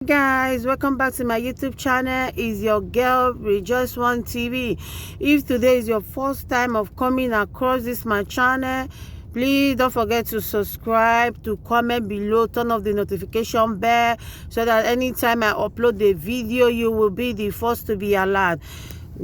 Guys, welcome back to my YouTube channel. Is your girl Rejoice One TV. If today is your first time of coming across this my channel, please don't forget to subscribe, to comment below, turn off the notification bell so that anytime I upload the video you will be the first to be alerted.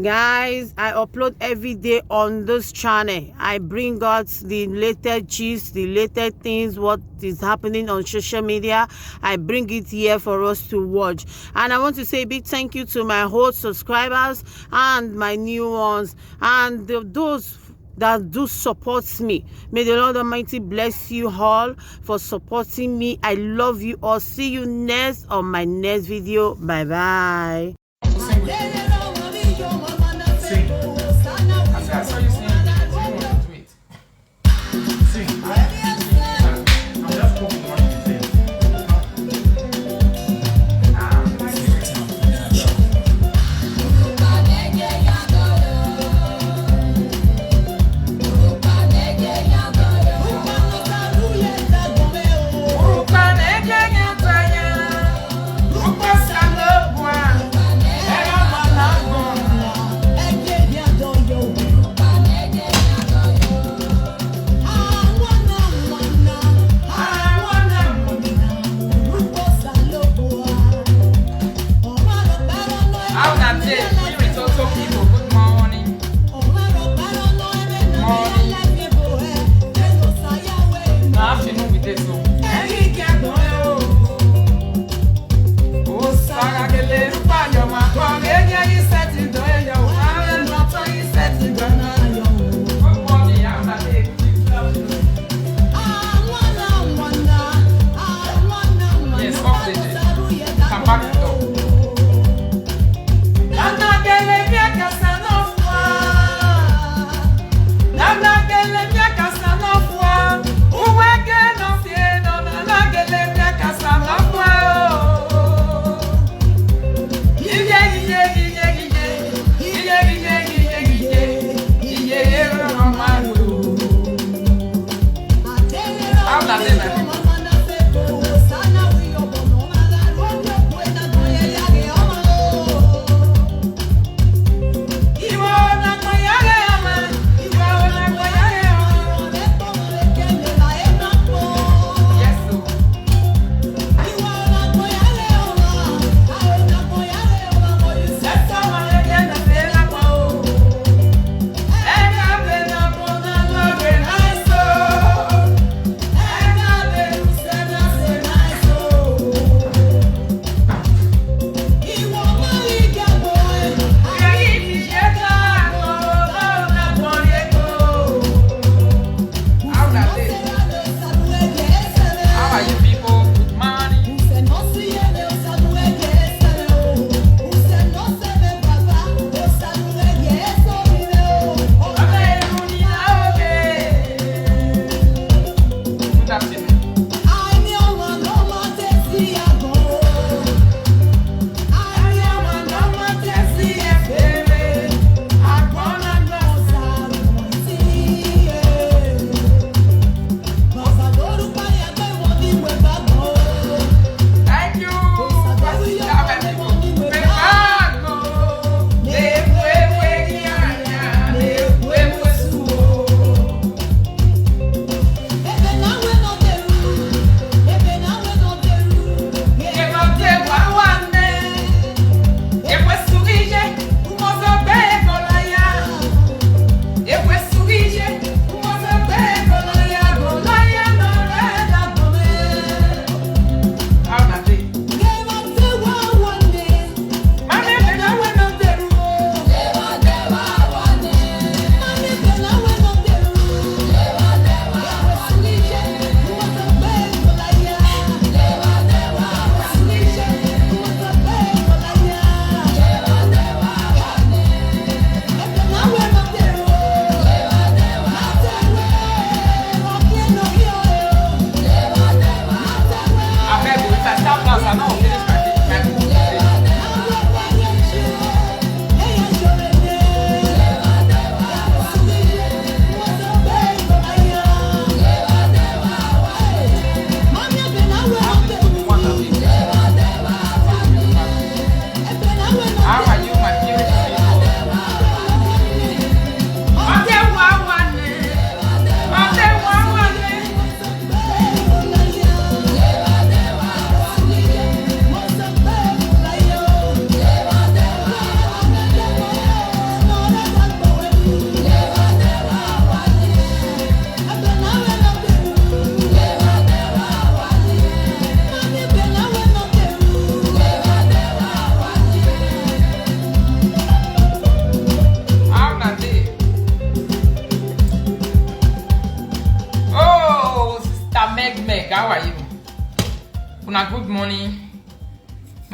Guys, I upload every day on this channel. I bring out the latest gist, the latest things, what is happening on social media. I bring it here for us to watch. And I want to say a big thank you to my old subscribers and my new ones, and those that do support me. May the Lord Almighty bless you all for supporting me. I love you all. See you next on my next video. Bye bye. Sing. I saw you sing. Do it. Sing. I'm just copying what you say.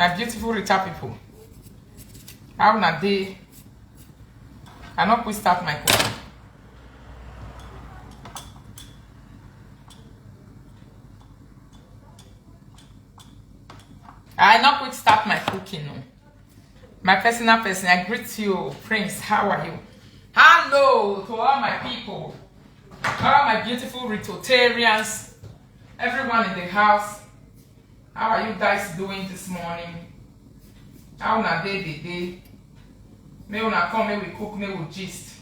My beautiful Rita people. How na day? I not quick start my cooking. I not quick start my cooking. No. My personal person, I greet you, Prince. How are you? Hello to all my people, all my beautiful Ritotarians, everyone in the house. How are you guys doing this morning? How na day the day? May una come, may we cook, may we gist.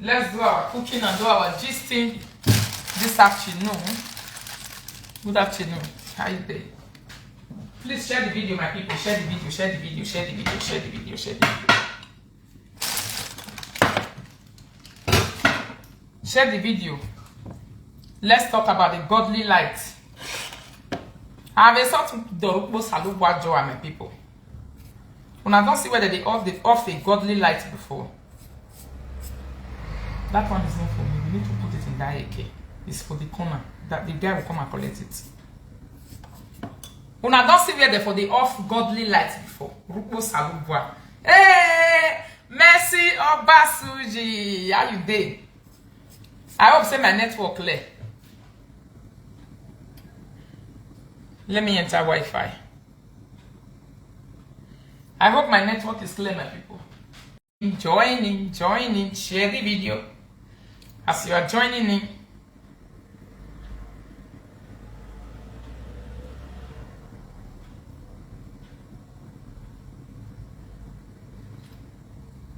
Let's do our cooking and do our gisting this afternoon. Good afternoon. How you doing? Please share the video, my people. Share the video, share the video, share the video, share the video, share the video. Share the video. Let's talk about the godly light. I have a sort of Disguagua, my people. When I don't see whether they off the godly light before. That one is not for me. We need to put it in that AK. It's for the corner. That the guy will come and collect it. When I don't see where they for the off godly light before. Hey, Mercy Obasuji. How you doing? I hope say my network clear. Let me enter Wi-Fi. I hope my network is clear, my people. Join in, share the video. As you are joining in,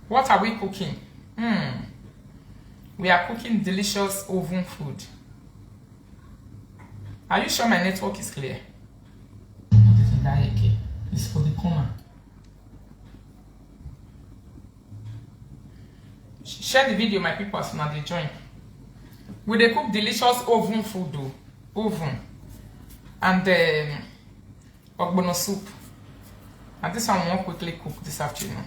what are we cooking? We are cooking delicious oven food. Are you sure my network is clear? It's for the corner. Share the video, my people, as soon as they join. We they cook delicious oven food, though. Oven. And ogbono soup. And this one we won't quickly cook this afternoon.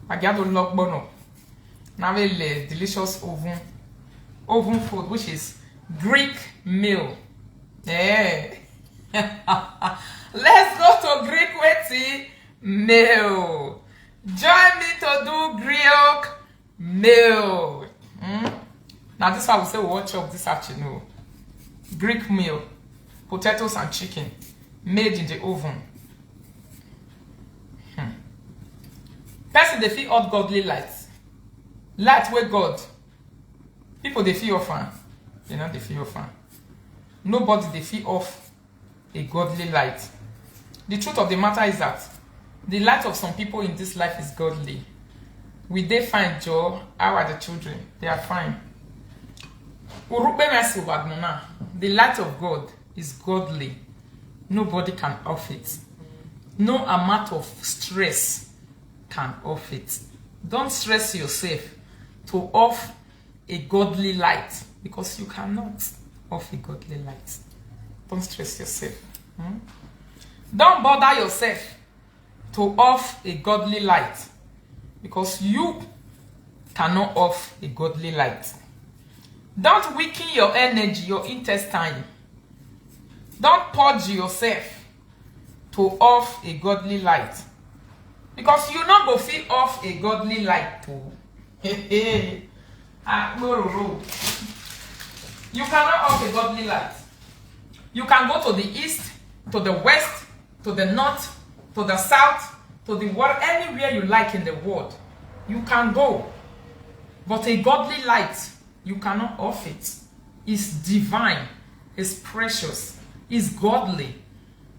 I got to lock bono. Now we delicious oven food, which is Greek meal. Yeah. Let's go to Greek wetty meal. Join me to do Greek meal. Now this one we say we watch up this afternoon. Greek meal, potatoes and chicken, made in the oven. Person they feel hot godly lights. Light where God. People they feel off. You know they feel off. Nobody they feel off a godly light. The truth of the matter is that the light of some people in this life is godly. We they find joy. How are the children? They are fine. The light of God is godly. Nobody can off it. No amount of stress can off it. Don't stress yourself to off a godly light, because you cannot off a godly light. Don't stress yourself. Don't bother yourself to off a godly light, because you cannot off a godly light. Don't weaken your energy, your intestine. Don't purge yourself to off a godly light, because you not go feel off a godly light too. You cannot off a godly light. You can go to the east, to the west, to the north, to the south, to the world, anywhere you like in the world. You can go. But a godly light, you cannot off it. It's divine. It's precious. It's godly.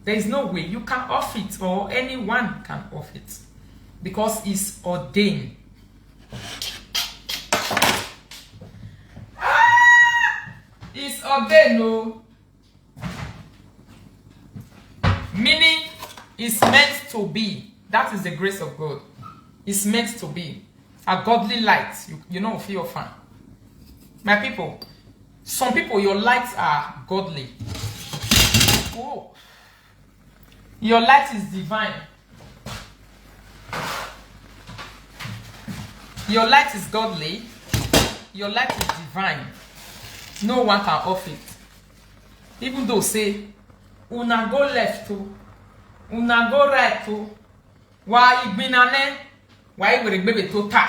There is no way you can off it, or anyone can off it, because it's ordained. It's ordained, no. Meaning, it's meant to be. That is the grace of God. It's meant to be. A godly light. You know, feel fan. My people, some people, your lights are godly. Oh. Your light is divine. Your light is godly. Your light is divine. No one can off it. Even though say una go left to, una go right to. Why igbinane? Why we baby total?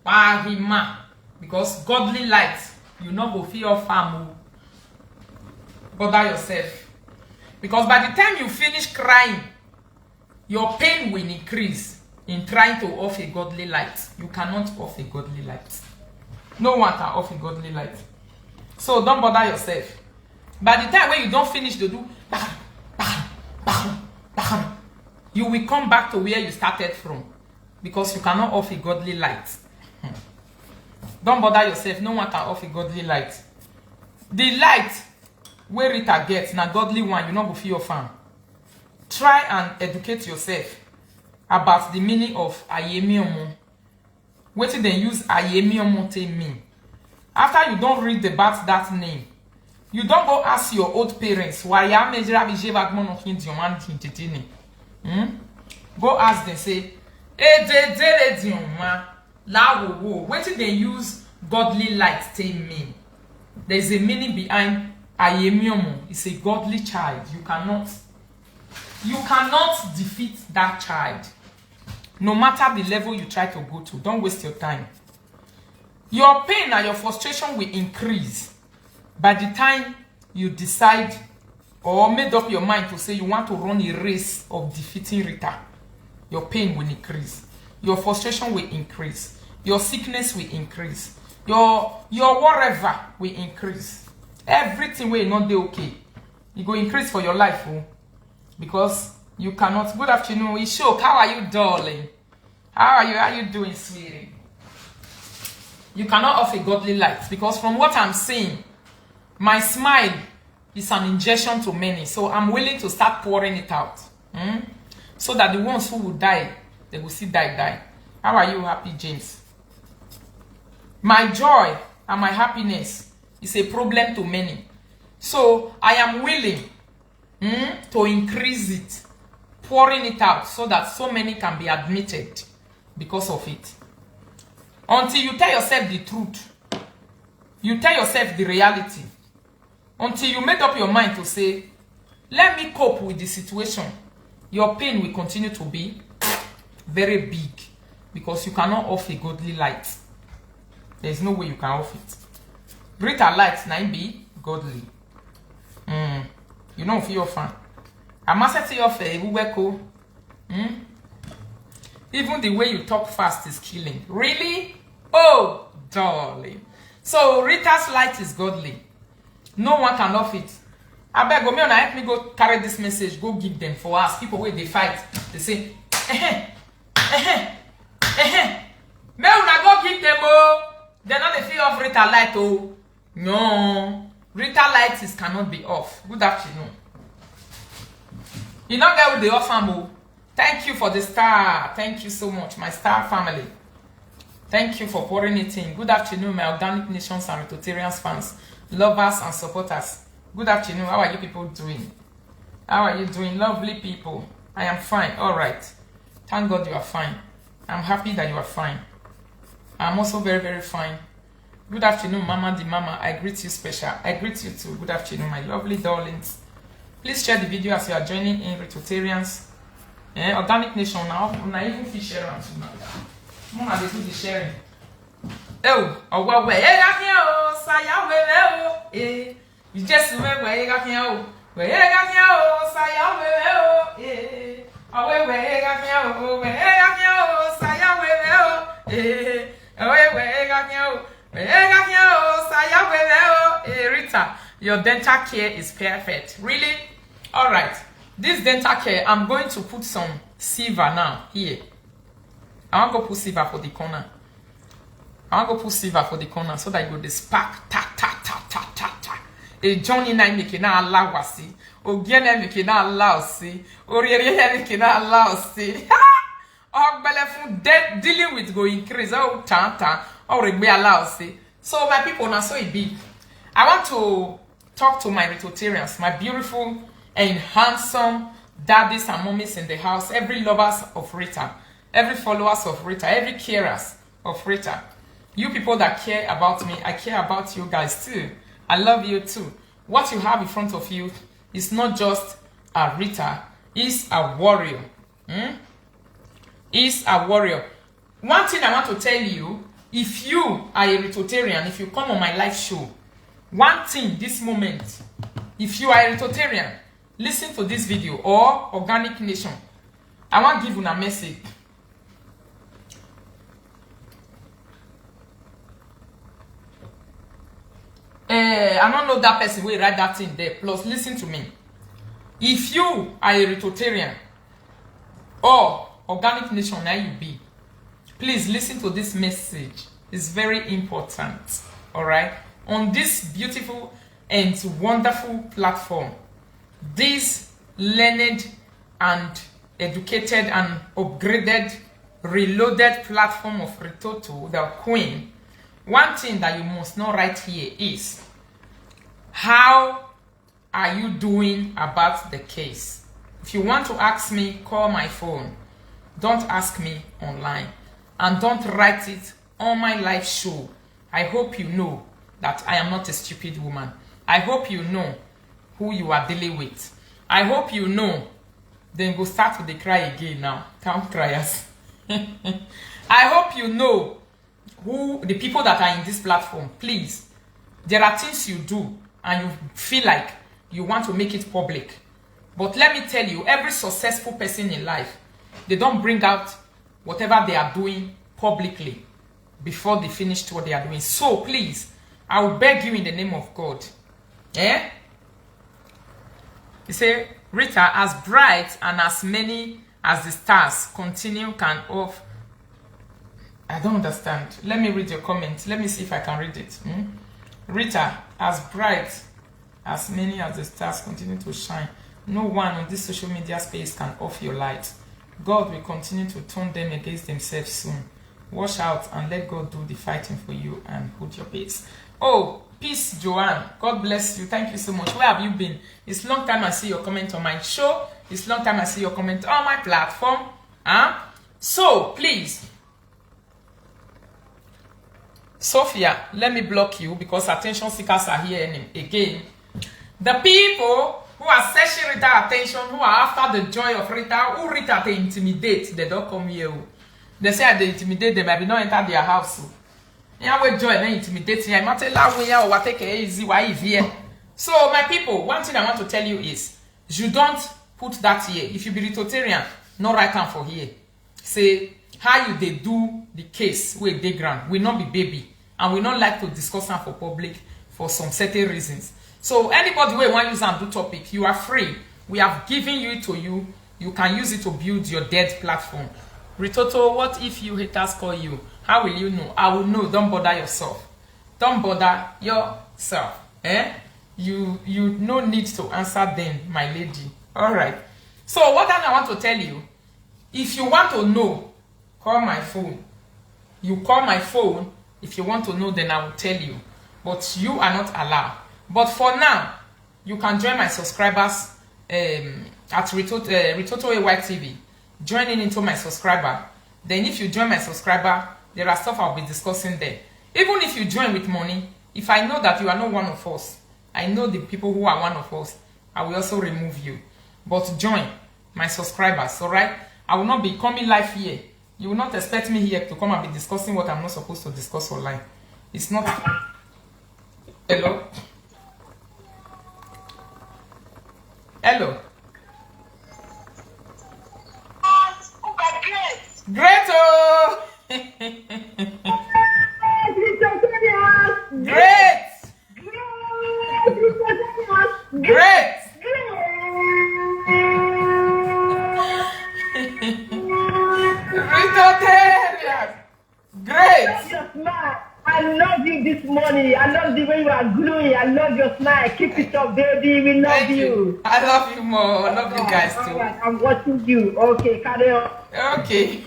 Why hima? Because godly light, you not go feel your farm. Bother yourself. Because by the time you finish crying, your pain will increase in trying to off a godly light. You cannot off a godly light. No one can off a godly light. So don't bother yourself. By the time when you don't finish to do, you will come back to where you started from. Because you cannot off a godly light. Don't bother yourself. No one can off a godly light. The light where Rita gets, na godly one, you not go feel your fan. Try and educate yourself about the meaning of Ayemiomo. What did they use Ayemiomo to mean? After you don't read about that name, you don't go ask your old parents why go ask them, say, what did they use godly light to mean? There's a meaning behind Ayemiomo. It's a godly child. You cannot defeat that child. No matter the level you try to go to, don't waste your time. Your pain and your frustration will increase by the time you decide or made up your mind to say you want to run a race of defeating Rita. Your pain will increase. Your frustration will increase. Your sickness will increase. Your whatever will increase. Everything will not be okay. It will increase for your life. Oh, because you cannot. Good afternoon, Ishok. How are you, darling? How are you? How are you doing, sweetie? You cannot offer godly light because from what I'm seeing, my smile is an injection to many. So I'm willing to start pouring it out. So that the ones who will die, they will see die. How are you, happy James? My joy and my happiness is a problem to many. So I am willing to increase it, pouring it out so that so many can be admitted because of it. Until you tell yourself the truth, you tell yourself the reality, until you make up your mind to say, let me cope with the situation, your pain will continue to be very big because you cannot off a godly light. There is no way you can off it. Greater light now be godly. You don't feel your fan. I must say your face, even the way you talk fast is killing. Really? Oh, darling. So Rita's light is godly. No one can off it. I beg go me and help me go carry this message. Go give them for us. People where they fight. They say, Me una go give them oh. They're not the fear of Rita light oh. No. Rita light is cannot be off. Good afternoon. You not get with the off family. Thank you for the star. Thank you so much, my star family. Thank you for pouring it in. Good afternoon, my Organic Nations and Rototarians fans, lovers and supporters. Good afternoon. How are you people doing? How are you doing, lovely people? I am fine. All right. Thank God you are fine. I'm happy that you are fine. I'm also very, very fine. Good afternoon, Mama the Mama. I greet you special. I greet you too. Good afternoon, my lovely darlings. Please share the video as you are joining in Rototarians. Organic Nation now. I even fish share on too now. Mama, they do the sharing. Oh, where you got here? Oh, saya where you just where you got here? Where you got here? Oh, saya where oh, where you got here? Oh, where you got here? Oh, saya where where you got here? Where you got here? Oh, saya where Rita, your dental care is perfect. Really? All right. This dental care, I'm going to put some silver now here. I want to go put silver for the corner. So that you go the spark ta ta ta ta ta ta. A Johnny nine making na allow wasi. O Gene making na allow see. O Riere making na allow see. Oh, belefun dealing with go increase. Oh, ta. Or be allow see. So my people now so it big. I want to talk to my Rototarians, my beautiful and handsome daddies and mommies in the house, every lovers of Rita, every followers of Rita, every carers of Rita. You people that care about me, I care about you guys too. I love you too. What you have in front of you is not just Rita is a warrior. Is a warrior. One thing I want to tell you, if you are a Ritotarian, if you come on my live show, one thing this moment, if you are a Ritotarian, listen to this video or Organic Nation, I want to give you a message. I don't know that person will write that thing there. Plus, listen to me. If you are a Ritotarian or Organic Nation, now you be, please listen to this message. It's very important. All right. On this beautiful and wonderful platform, this learned and educated and upgraded, reloaded platform of Ritoto, the Queen, one thing that you must know right here is, how are you doing about the case? If you want to ask me, call my phone. Don't ask me online. And don't write it on my live show. I hope you know that I am not a stupid woman. I hope you know who you are dealing with. I hope you know. Then go start with the cry again now. Count criers. I hope you know who the people that are in this platform. Please, there are things you do and you feel like you want to make it public. But let me tell you, every successful person in life, they don't bring out whatever they are doing publicly before they finish what they are doing. So please, I will beg you in the name of God. Eh? He said, Rita, as bright and as many as the stars continue can off. I don't understand. Let me read your comment. Let me see if I can read it. Rita, as bright as many as the stars continue to shine, no one on this social media space can off your light. God will continue to turn them against themselves soon. Watch out and let God do the fighting for you and hold your pace. Oh, peace, Joanne. God bless you. Thank you so much. Where have you been? It's long time I see your comment on my show. It's long time I see your comment on my platform. So, please, Sophia, let me block you because attention seekers are here again. The people who are searching Rita attention, who are after the joy of Rita, who Rita they intimidate, they don't come here. They say they intimidate them, maybe not enter their house. Yeah, we joy they intimidate. I might tell you or what take easy why is here. So my people, one thing I want to tell you is, you don't put that here. If you be Ritotarian, no right hand for here. Say how you they do the case with the ground. We not be baby, and we not like to discuss them for public for some certain reasons. So anybody who want to use and do topic, you are free. We have given you to you. You can use it to build your dead platform. Ritoto, what if you haters call you? How will you know? I will know. Don't bother yourself. Don't bother yourself. Eh? You no need to answer them, my lady. All right. So what I want to tell you, if you want to know, call my phone. You call my phone. If you want to know, then I will tell you. But you are not allowed. But for now, you can join my subscribers at Ritoto AYTV. Joining into my subscriber. Then if you join my subscriber, there are stuff I'll be discussing there. Even if you join with money, if I know that you are not one of us, I know the people who are one of us, I will also remove you. But join my subscribers, alright? I will not be coming live here. You will not expect me here to come and be discussing what I'm not supposed to discuss online. It's not. Hello? Hello? Great! Oh! Great! Great! Ritotarian! Great! I love you this morning. I love the way you are glowing. I love your smile. Keep it up, baby. We love you. I love you more. I love you guys too. Right. I'm watching you. Okay, carry on. Okay.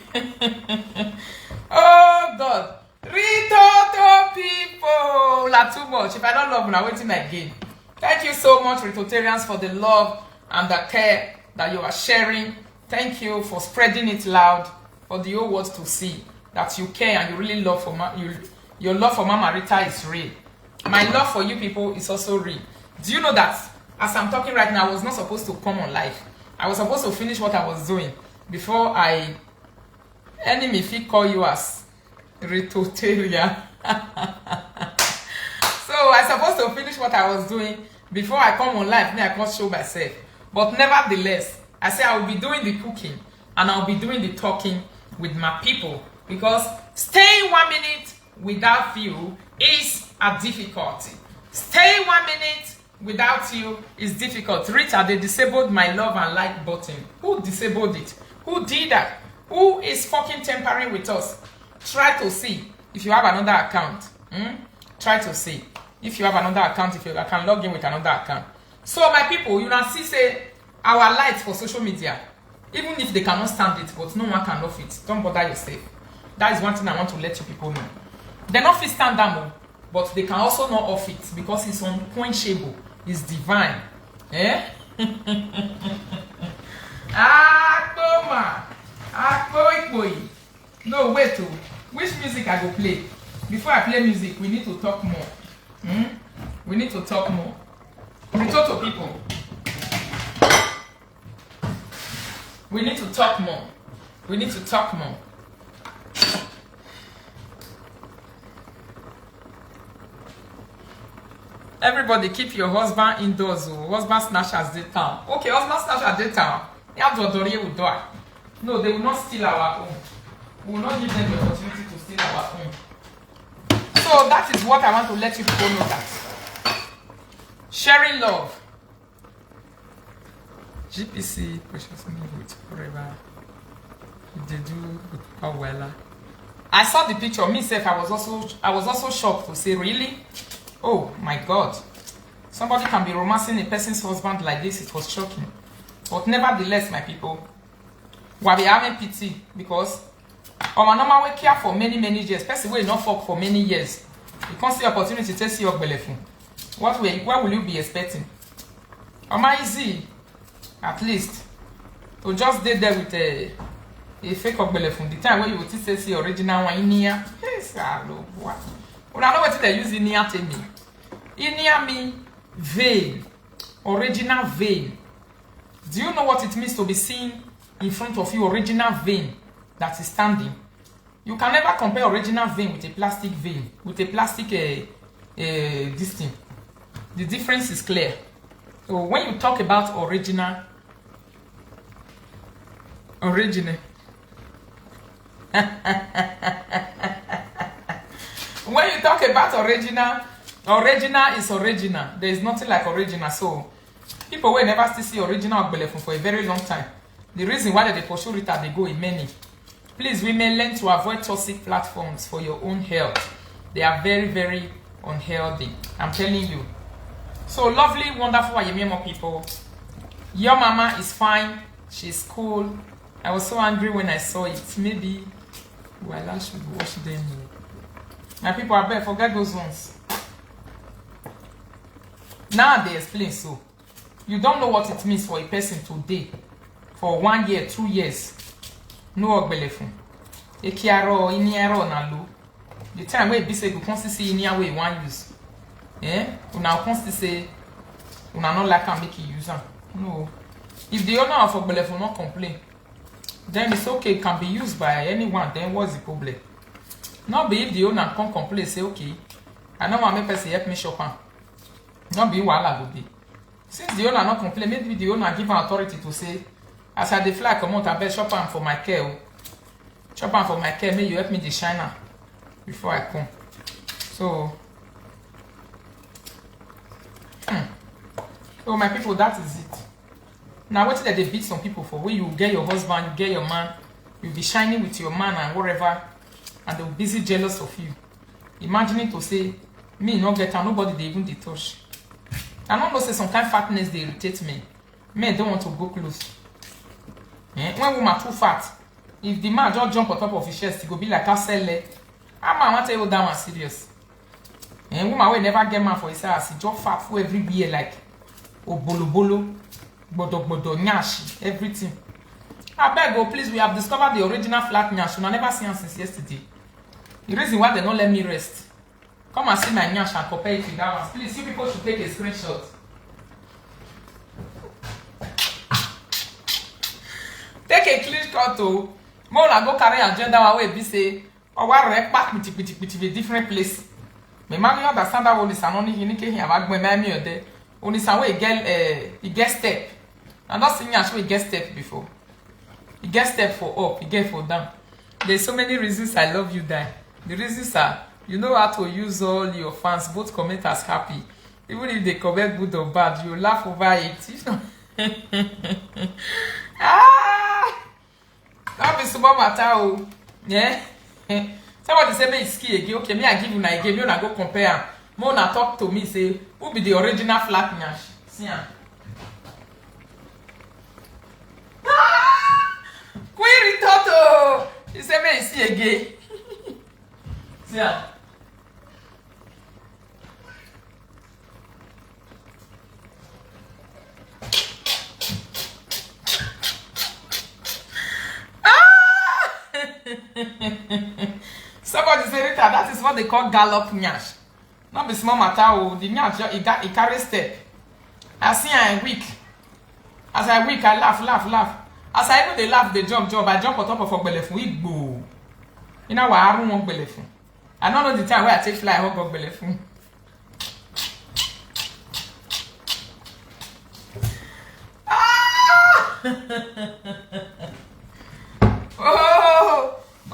Oh God. Ritoto people. Not too much. If I don't love you, I'm waiting again. Thank you so much, Ritotarians, for the love and the care that you are sharing. Thank you for spreading it loud for the whole world to see that you care and you really love for your love for Mama Rita is real. My love for you people is also real. Do you know that As I'm talking right now, I was not supposed to come on live. I was supposed to finish what I was doing before enemy fit call you as Ritoteria. So I supposed to finish what I was doing before I come on live. I can't show myself. But nevertheless, I say I will be doing the cooking and I'll be doing the talking with my people, because staying 1 minute without you is a difficulty. Staying 1 minute without you is difficult. Rita, they disabled my love and like button. Who disabled it? Who did that? Who is fucking tampering with us? Try to see if you have another account. Try to see if you have another account, if you can log in with another account. So my people, you can see say our lights for social media, even if they cannot stand it, but no one can off it. Don't bother yourself. That is one thing I want to let you people know. They not fit stand down, but they can also not off it because it's unquenchable. It's divine. Eh? No, wait. Which music I go play? Before I play music, we need to talk more. We need to talk more. We talk to people. We need to talk more. We need to talk more. Everybody keep your husband indoors. Husband snatchers dey town. Okay, husband snatchers dey town. No, they will not steal our own. We will not give them the opportunity to steal our own. So that is what I want to let you people know, that sharing love. GPC precious me with forever. They do with Pawela. I saw the picture. Myself, I was also shocked to say, really? Oh my God. Somebody can be romancing a person's husband like this. It was shocking. But nevertheless, my people, we'll be having pity, because our normal we care for many years. Person will not fuck for many years. You can't see opportunity to see your belefun. What will you be expecting? Easy, at least, to just stay there with a fake belefun. The time when you will see original one in here. Yes, I know what. Well, I know what they use in here to me. In here mean veil, original veil. Do you know what it means to be seen in front of you? Original vein that is standing. You can never compare original vein with a plastic vein, with a plastic this thing. The difference is clear. So when you talk about original, when you talk about original is original. There is nothing like original. So people will never still see original belefun for a very long time. The reason why they pursue Rita, they go in many. Please, women, learn to avoid toxic platforms for your own health. They are very unhealthy. I'm telling you. So lovely, wonderful Ayemiomo people. Your mama is fine. She's cool. I was so angry when I saw it. Maybe I should wash them. My people, I better forget those ones. Now they explain so. You don't know what it means for a person today. For 1 year, 2 years. No ogbelefun. Ekiaro, iniaro na lo. The time where be say you can't see inia way one use. Una can't say una not like can make you use them. No. If the owner of ogbelefun not complain, then it's okay, it can be used by anyone. Then what's the problem? Not be if the owner can't complain, say okay. I know my person help me shop. Not be wala go be. Since the owner not complain, maybe the owner give an authority to say, as I fly come out, I bet shop for my care. Shop for my care, may you help me the shiner before I come. So so my people, that is it. Now what did they beat some people for? Where you get your husband, you get your man, you'll be shining with your man and whatever, and they'll be busy jealous of you. Imagining to say, me no get and nobody they even touch. I don't know say some kind of fatness they irritate me. Men don't want to go close. When woman too fat, if the man just jump on top of his chest, he go be like a cell. I want to tell you that one serious. Woman will never get man for his ass. He just fat for everywhere like bolo, bodo, nyashi, everything. I beg you, please, we have discovered the original flat nyash. I never seen him since yesterday. The reason why they don't let me rest. Come and see my nyash and compare it with that one. Please, you people should take a screenshot. Take a clean cut to more na go carry agenda one way be say or wa rek back with a different place. Me man you understand that one is an only hini ke here bag me me ode. Only some way he get step. And not seeing as we get step before. He get step for up, he get for down. There's so many reasons I love you, die. The reasons are you know how to use all your fans, both commenters happy. Even if they comment good or bad, you laugh over it. That be small matter, yeah. Somebody say me is ski again. Okay, me I give you na again. You na go compare. Mo na talk to me say who be the original flat nyash. See am. Query Toto. He say me is ski again. See am. Somebody say Rita, that is what they call gallop nyash. Not be small matter, oh, the nyash it carry step. I see I weak. As I weak, I laugh. As I even they laugh, they jump, I jump on top of a belefun, we go. You know why I don't want belefun. I don't know the time where I take fly, I won't go belefun.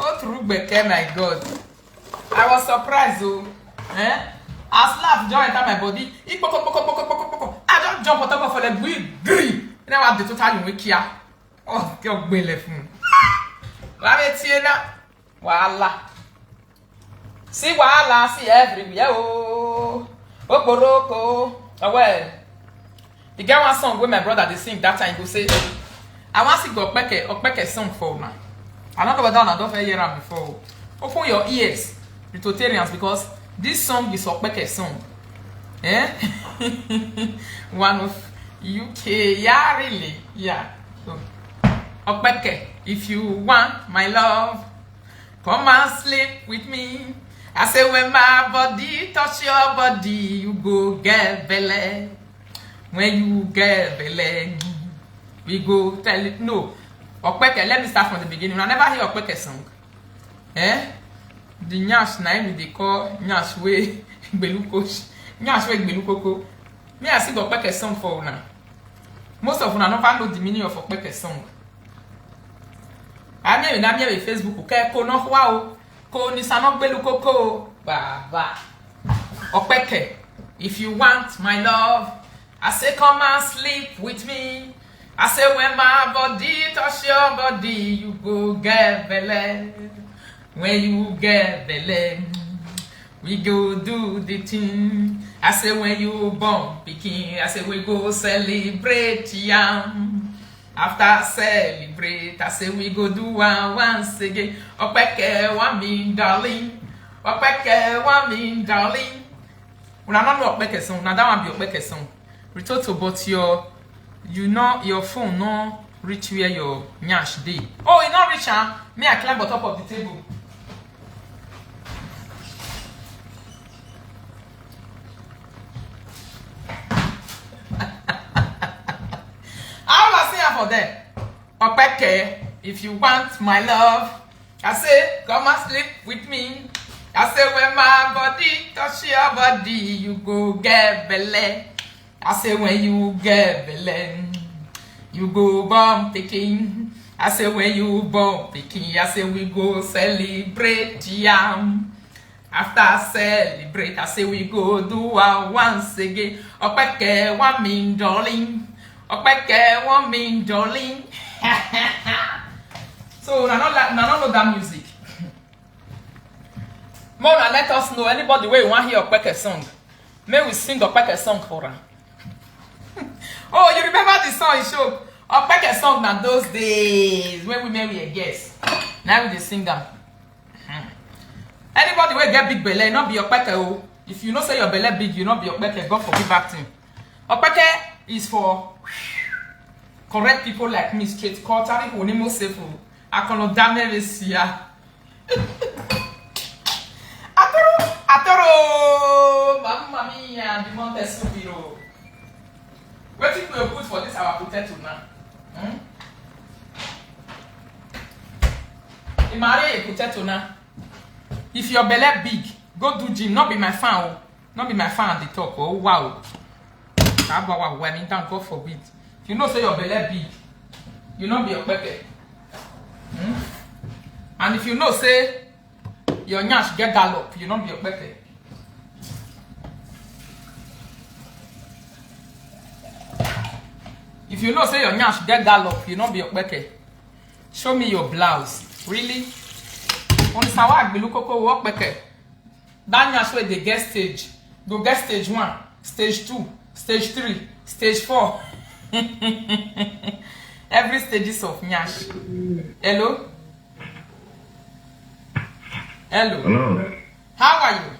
Oh, through Beke, my God. I was surprised, though. As laugh joy enter my body. I don't jump on top of the green. You know what the total you here? Oh, you're belefun. Voila. See, voila, see everywhere. Oh, Oporoko. Oh, well. You get one song where my brother they sing that time. He go say, I want to sing Okpeke song for now. I don't know whether I don't hear it before. Open your ears, Rotarians, because this song is Okpeke song. One of UK, yeah, really, yeah. So, Okpeke, if you want my love, come and sleep with me. I say when my body touch your body, you go get belly. When you get belly, we go tell it no. Okpeke, let me start from the beginning. I never hear Okpeke song. The nyash name they call nyash way belukosh. Nyash way belukoko. Me I sing Okpeke song for now. Most of you never know the meaning of Okpeke song. I mean, I mean Facebook. Okay, ko no wow. Ko ni sanok belukoko. Ba. Okpeke, if you want my love, I say come and sleep with me. I say when my body touch your body, you go get belly. When you get belly, we go do the thing. I say when you born picking, I say we go celebrate yam. After celebrate, I say we go do one once again. Okpeke one mean darling. Okpeke one mean darling. When I don't know Okpeke song, now that one be Okpeke song. Ritoto, but you know your phone no reach where your nyash dey. Oh, it not reach me I climb on top of the table. How I say for them? Okpeke, if you want my love, I say come and sleep with me. I say when my body touch your body, you go get belly. I say when you get belly, you go born picking. I say when you born picking, I say we go celebrate yam. After celebrate, I say we go do one once again. Okpeke one mean darling. Okpeke one mean darling. So I don't know that music. Mona, let us know anybody where you want to hear Okpeke song. May we sing Okpeke song for her. Oh, you remember the song he showed? Okpeke song na those days when we marry a guest. Now we dey sing them. Anybody will get big belly, not be Okpeke. Oh. If you know say your belly big, you not be Okpeke. God forgive back to him. Okpeke is for correct people like me, straight culture, onimo sefu. Akono dame vesia. Atoro, mamma mia, the monte subiro. What if we put for this our potato now? Imare potato na. If your belly big, go do gym. Not be my fan. Oh. Not be my fan. They talk. Oh wow. I mean, thank God forbid. If you know say your belly big, you not be a pepper. And if you know say your nyash get gallop, you not be a pepper. If you know say your nyash get gallop, you not be a pepper. Show me your blouse. Really? On the sawag be look work pepper. That nyash where they get stage. Go get stage 1, stage 2, stage 3, stage 4. Every stages of nyash. Hello? Hello? Hello? How are you?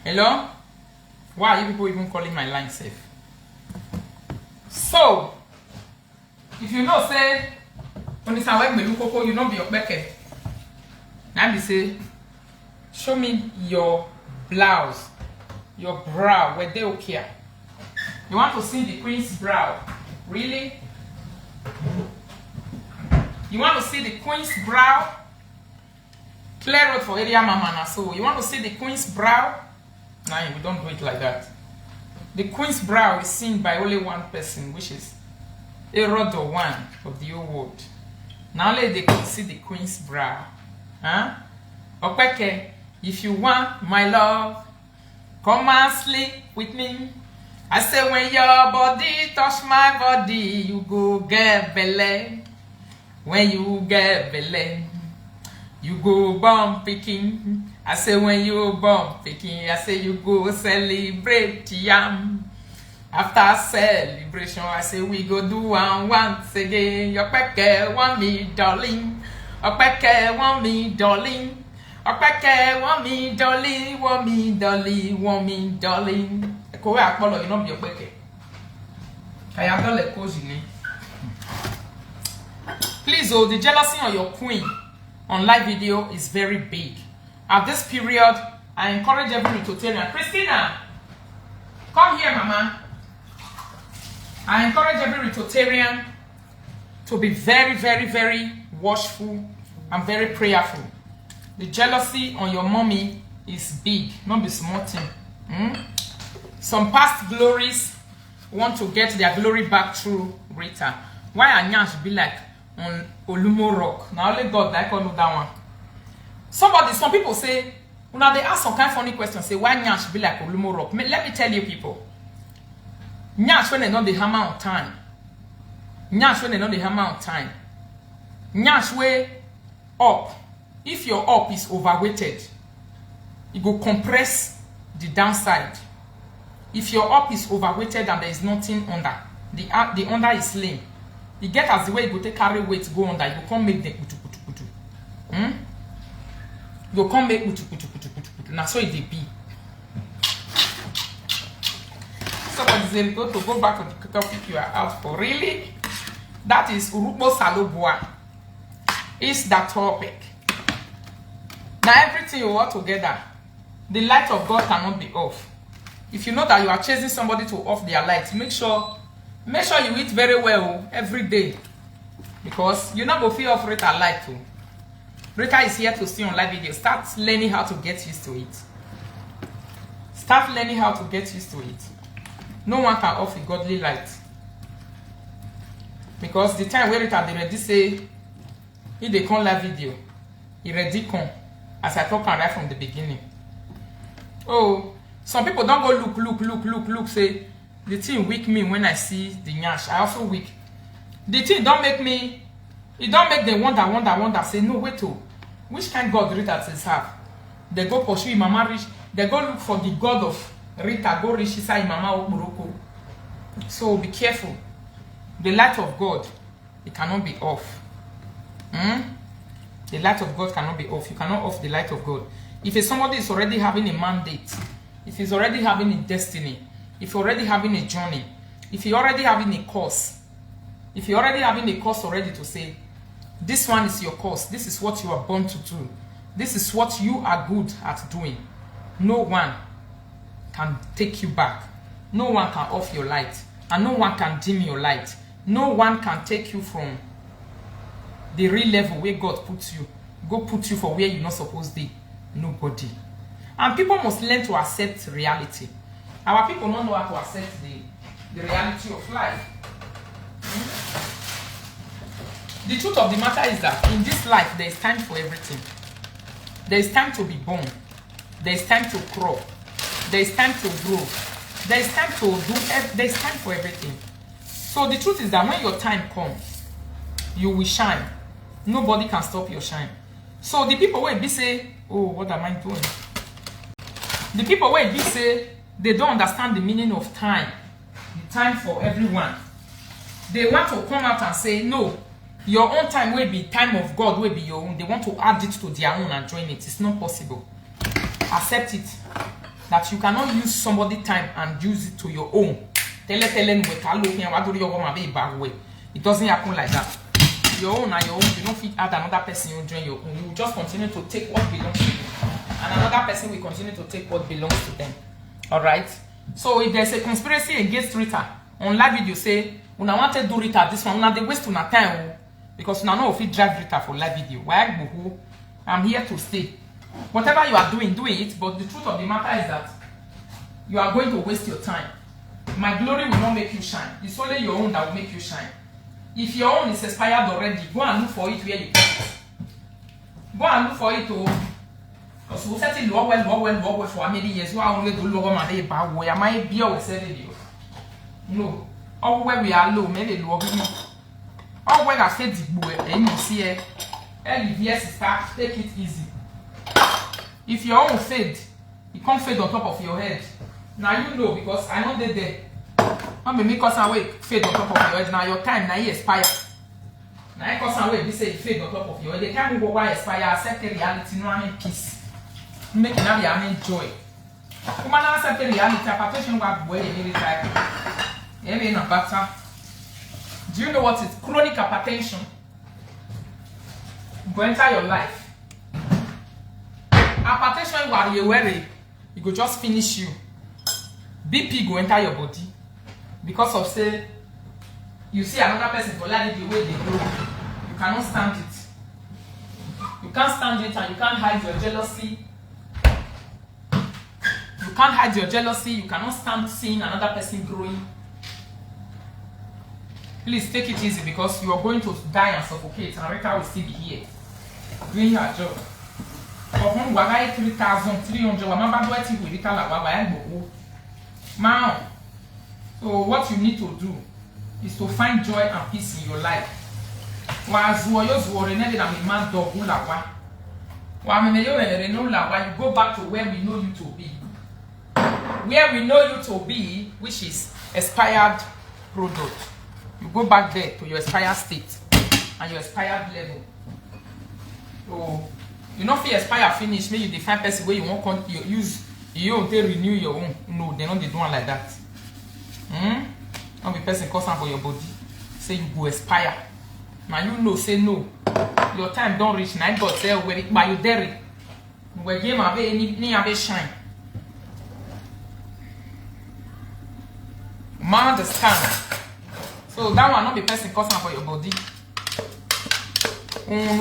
Hello? Why are you people even calling my line safe? So, if you know say, when it's a me look you not be your bucket. Now be say, show me your blouse, your brow, where they okay. You want to see the queen's brow? Really? You want to see the queen's brow? Clear road for area mama na so. You want to see the queen's brow? Nah, we don't do it like that. The queen's brow is seen by only one person, which is Erodo one of the old world. Now let they can see the queen's brow. Huh? Okay, if you want my love, come and sleep with me. I say when your body touch my body, you go get belly. When you get belly, you go born picking. I say when you born picking, I say you go celebrate yam. After celebration, I say we go do one once again. Your peke want me darling. Your peke want me darling. Your peke want me darling. Want me darling. Want me darling. Kowe akpolo you no be your peke. Kaya don le cozy ni. Please, oh, the jealousy on your queen on live video is very big. At this period, I encourage every Ritoterian. Christina, come here, mama. I encourage every Ritoterian to be very, very, very watchful and very prayerful. The jealousy on your mommy is big, not be small thing. Some past glories want to get their glory back through Rita. Why Anyash be like on Olumo Rock? Now only God like on that one. Some people say, now they ask some kind of funny questions, say why Nyash be like Olumo Rock? Let me tell you people. Nyash when they know the hammer on time. Nyash when they know the hammer on time. Nyash way up. If your up is overweighted, it will compress the downside. If your up is overweighted and there is nothing under, the under is slim. You get as the way you go take carry weight go under, you can't make the kutu kutu kutu. You can't make kutu kutu kutu kutu kutu. Now so it be. Somebody said go back to the topic you are out for. Really? That is Urupo Salobua. It's that topic. Now everything you want together, the light of God cannot be off. If you know that you are chasing somebody to off their light, make sure you eat very well every day. Because you're not going to feel off Rita light too. Rita is here to see on live video. Start learning how to get used to it. Start learning how to get used to it. No one can off the godly light. Because the time where Rita they ready say, if they come live video, he ready come. As I talk right from the beginning. Oh, some people don't go look, say, the thing weak me when I see the nyash. I also weak. The thing don't make me, it don't make them wonder, say, no, wait, oh, which kind God Rita says have? They go pursue Mama Rich, they go look for the God of Rita, go reach inside Mama Okuroko. So be careful. The light of God, it cannot be off. The light of God cannot be off. You cannot off the light of God. If somebody is already having a mandate, if he's already having a destiny, if you're already having a journey, if you're already having a course, if you're already having a course already to say, this one is your course, this is what you are born to do, this is what you are good at doing, no one can take you back. No one can off your light, and no one can dim your light. No one can take you from the real level where God puts you. Go put you for where you're not supposed to be. Nobody. And people must learn to accept reality. Our people don't know how to accept the reality of life. The truth of the matter is that in this life, there is time for everything. There is time to be born. There is time to grow. There is time to grow. There is time to do. There is time for everything. So the truth is that when your time comes, you will shine. Nobody can stop your shine. So the people where be say, oh, what am I doing? The people where be say, they don't understand the meaning of time. The time for everyone. They want to come out and say, no, your own time will be time of God, will be your own. They want to add it to their own and join it. It's not possible. Accept it. That you cannot use somebody's time and use it to your own. It doesn't happen like that. Your own and your own, you don't fit add another person you join your own. You will just continue to take what belongs to you. And another person will continue to take what belongs to them. Alright? So if there's a conspiracy against Rita, on live video say, when I want to do Rita this one, now they waste on time. Because now no if you drive Rita for live video. Why? I'm here to stay. Whatever you are doing, do it. But the truth of the matter is that you are going to waste your time. My glory will not make you shine. It's only your own that will make you shine. If your own is expired already, go and look for it where you put it. Go and look for it. Because we set it well for many years. You are only do low my day about where I might be always said you. No. All where we are low, maybe low. All where I said the boy, and you see it. LVS start, take it easy. If your own fade, it can't fade on top of your head. Now you know because I know they there. I'm make us away fade on top of your head. Now your time now you expire. Now I cause away we say fade on top of your head. The time will go expire, accept the reality, no I mean peace. Make it now I mean joy. Come on, accept the reality, application work boy every time. Every no better. Do you know what is chronic hypertension? Go enter your life. Hypertension while you worry, it go just finish you. BP go enter your body because of say you see another person for like the way they go. You cannot stand it. You can't stand it and you can't hide your jealousy. You can't hide your jealousy. You cannot stand seeing another person growing. Please take it easy because you are going to die and suffocate and Rita will still be here doing her job. So what you need to do is to find joy and peace in your life. You go back to where we know you to be. Where we know you to be, which is expired product. You go back there to your expired state and your expired level. So you not feel expire finish, maybe you define person where you want to use you don't renew your own. No, they don't do one like that. Don't be person cause for your body. Say you go expire. Now you know say no. Your time don't reach. Now God say where it by you dairy. Where game have any have shine. Man understand. So that one not be person cause for your body.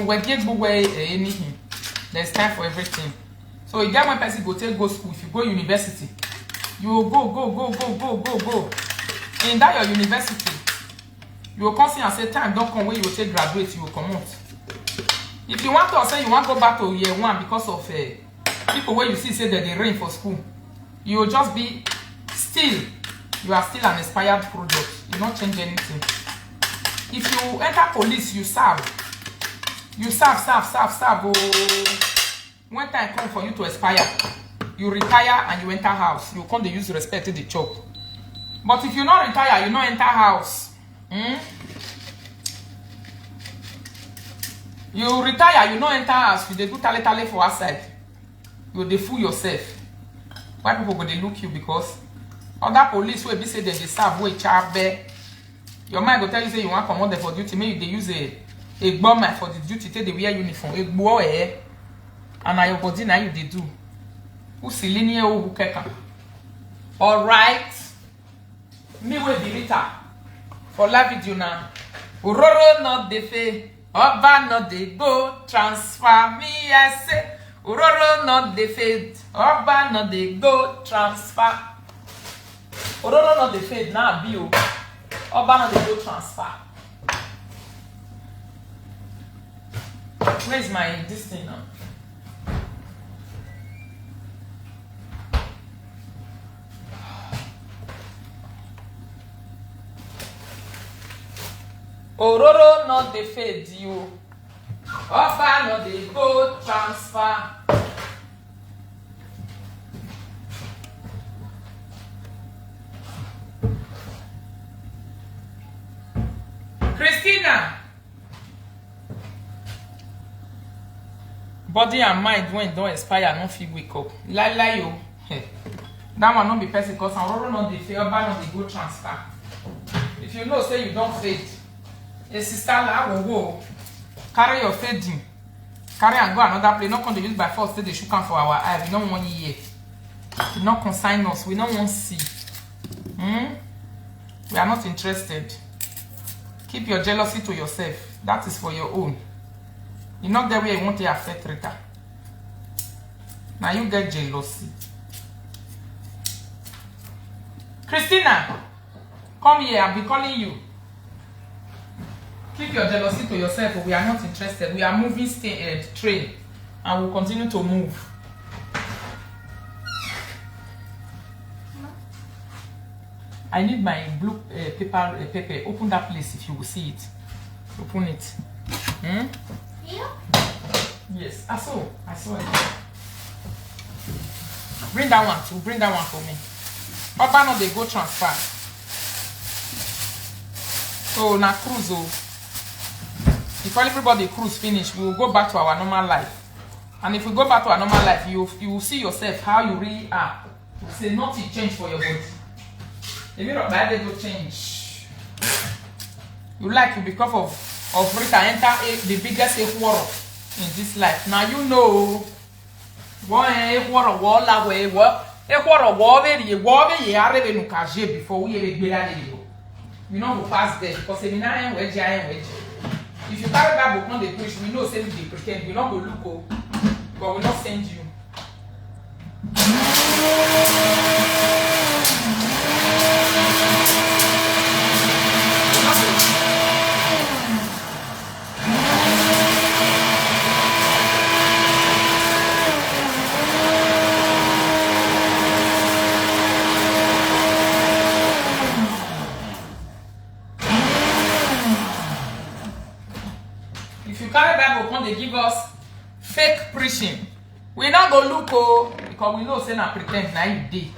Where get away anything. There's time for everything. So you get one person go school. If you go university, you will go. In that your university, you will come see and say time don't come where you will take graduate, you will come out. If you want to say you want to go back to year one because of people where you see say that they rain for school, you will just be still. You are still an expired product. You not change anything. If you enter police, you serve. You serve. Oh. When time comes for you to expire, you retire and you enter house. You come to use respect to the job. But if you not retire, you not enter house. You retire, you not enter house. You dey do tale for outside. You dey fool yourself. Why people go dey look you because other police will be say they serve way charge there. Your mind go tell you say you want to come out there for duty. Maybe they use a bomb for the duty. They wear uniform. A boy, and now your body now you they do. Who see linear who keka. All right. Me will be Rita for live video now. Ororo not the fe, Oba not the go, transfer me, I say. Ororo not the fade, Oba not the go, transfer. Ororo not the fade, now be Oba not the go, transfer. Where is my this thing now? Ororo not the fade you. Oba not the go transfer. Christina. Body and mind when don't expire, no feel wake up. Lie yo. Hey. That one not be person because Ororo not the fade, Oba not the go transfer. If you know say you don't fade. A sister la go carry your fading, carry and go another place. Not going to use by force. Say they should come for our eye. We don't want you here. We not consign us. We don't want to see. We are not interested. Keep your jealousy to yourself. That is for your own. You're not the way you want to affect Rita. Now you get jealousy. Christina, come here. I'll be calling you. Keep your jealousy to yourself. We are not interested. We are moving train and we'll continue to move. I need my blue paper. Open that place if you will see it. Open it. Yeah? Yes. I saw it. Bring that one too. Bring that one for me. Oba no they go transfer. So na cruise. If everybody cruise finish, we will go back to our normal life. And if we go back to our normal life, you will see yourself how you really are. You say nothing change for your body. If you don't buy, they will change. You like to because of Rita enter the biggest war in this life. Now you know what before we know who pass there because if you carry that book on the push, we know say they pretend. We not go look, but we not send you. They give us fake preaching. We not go look because we know say na pretend na you dey.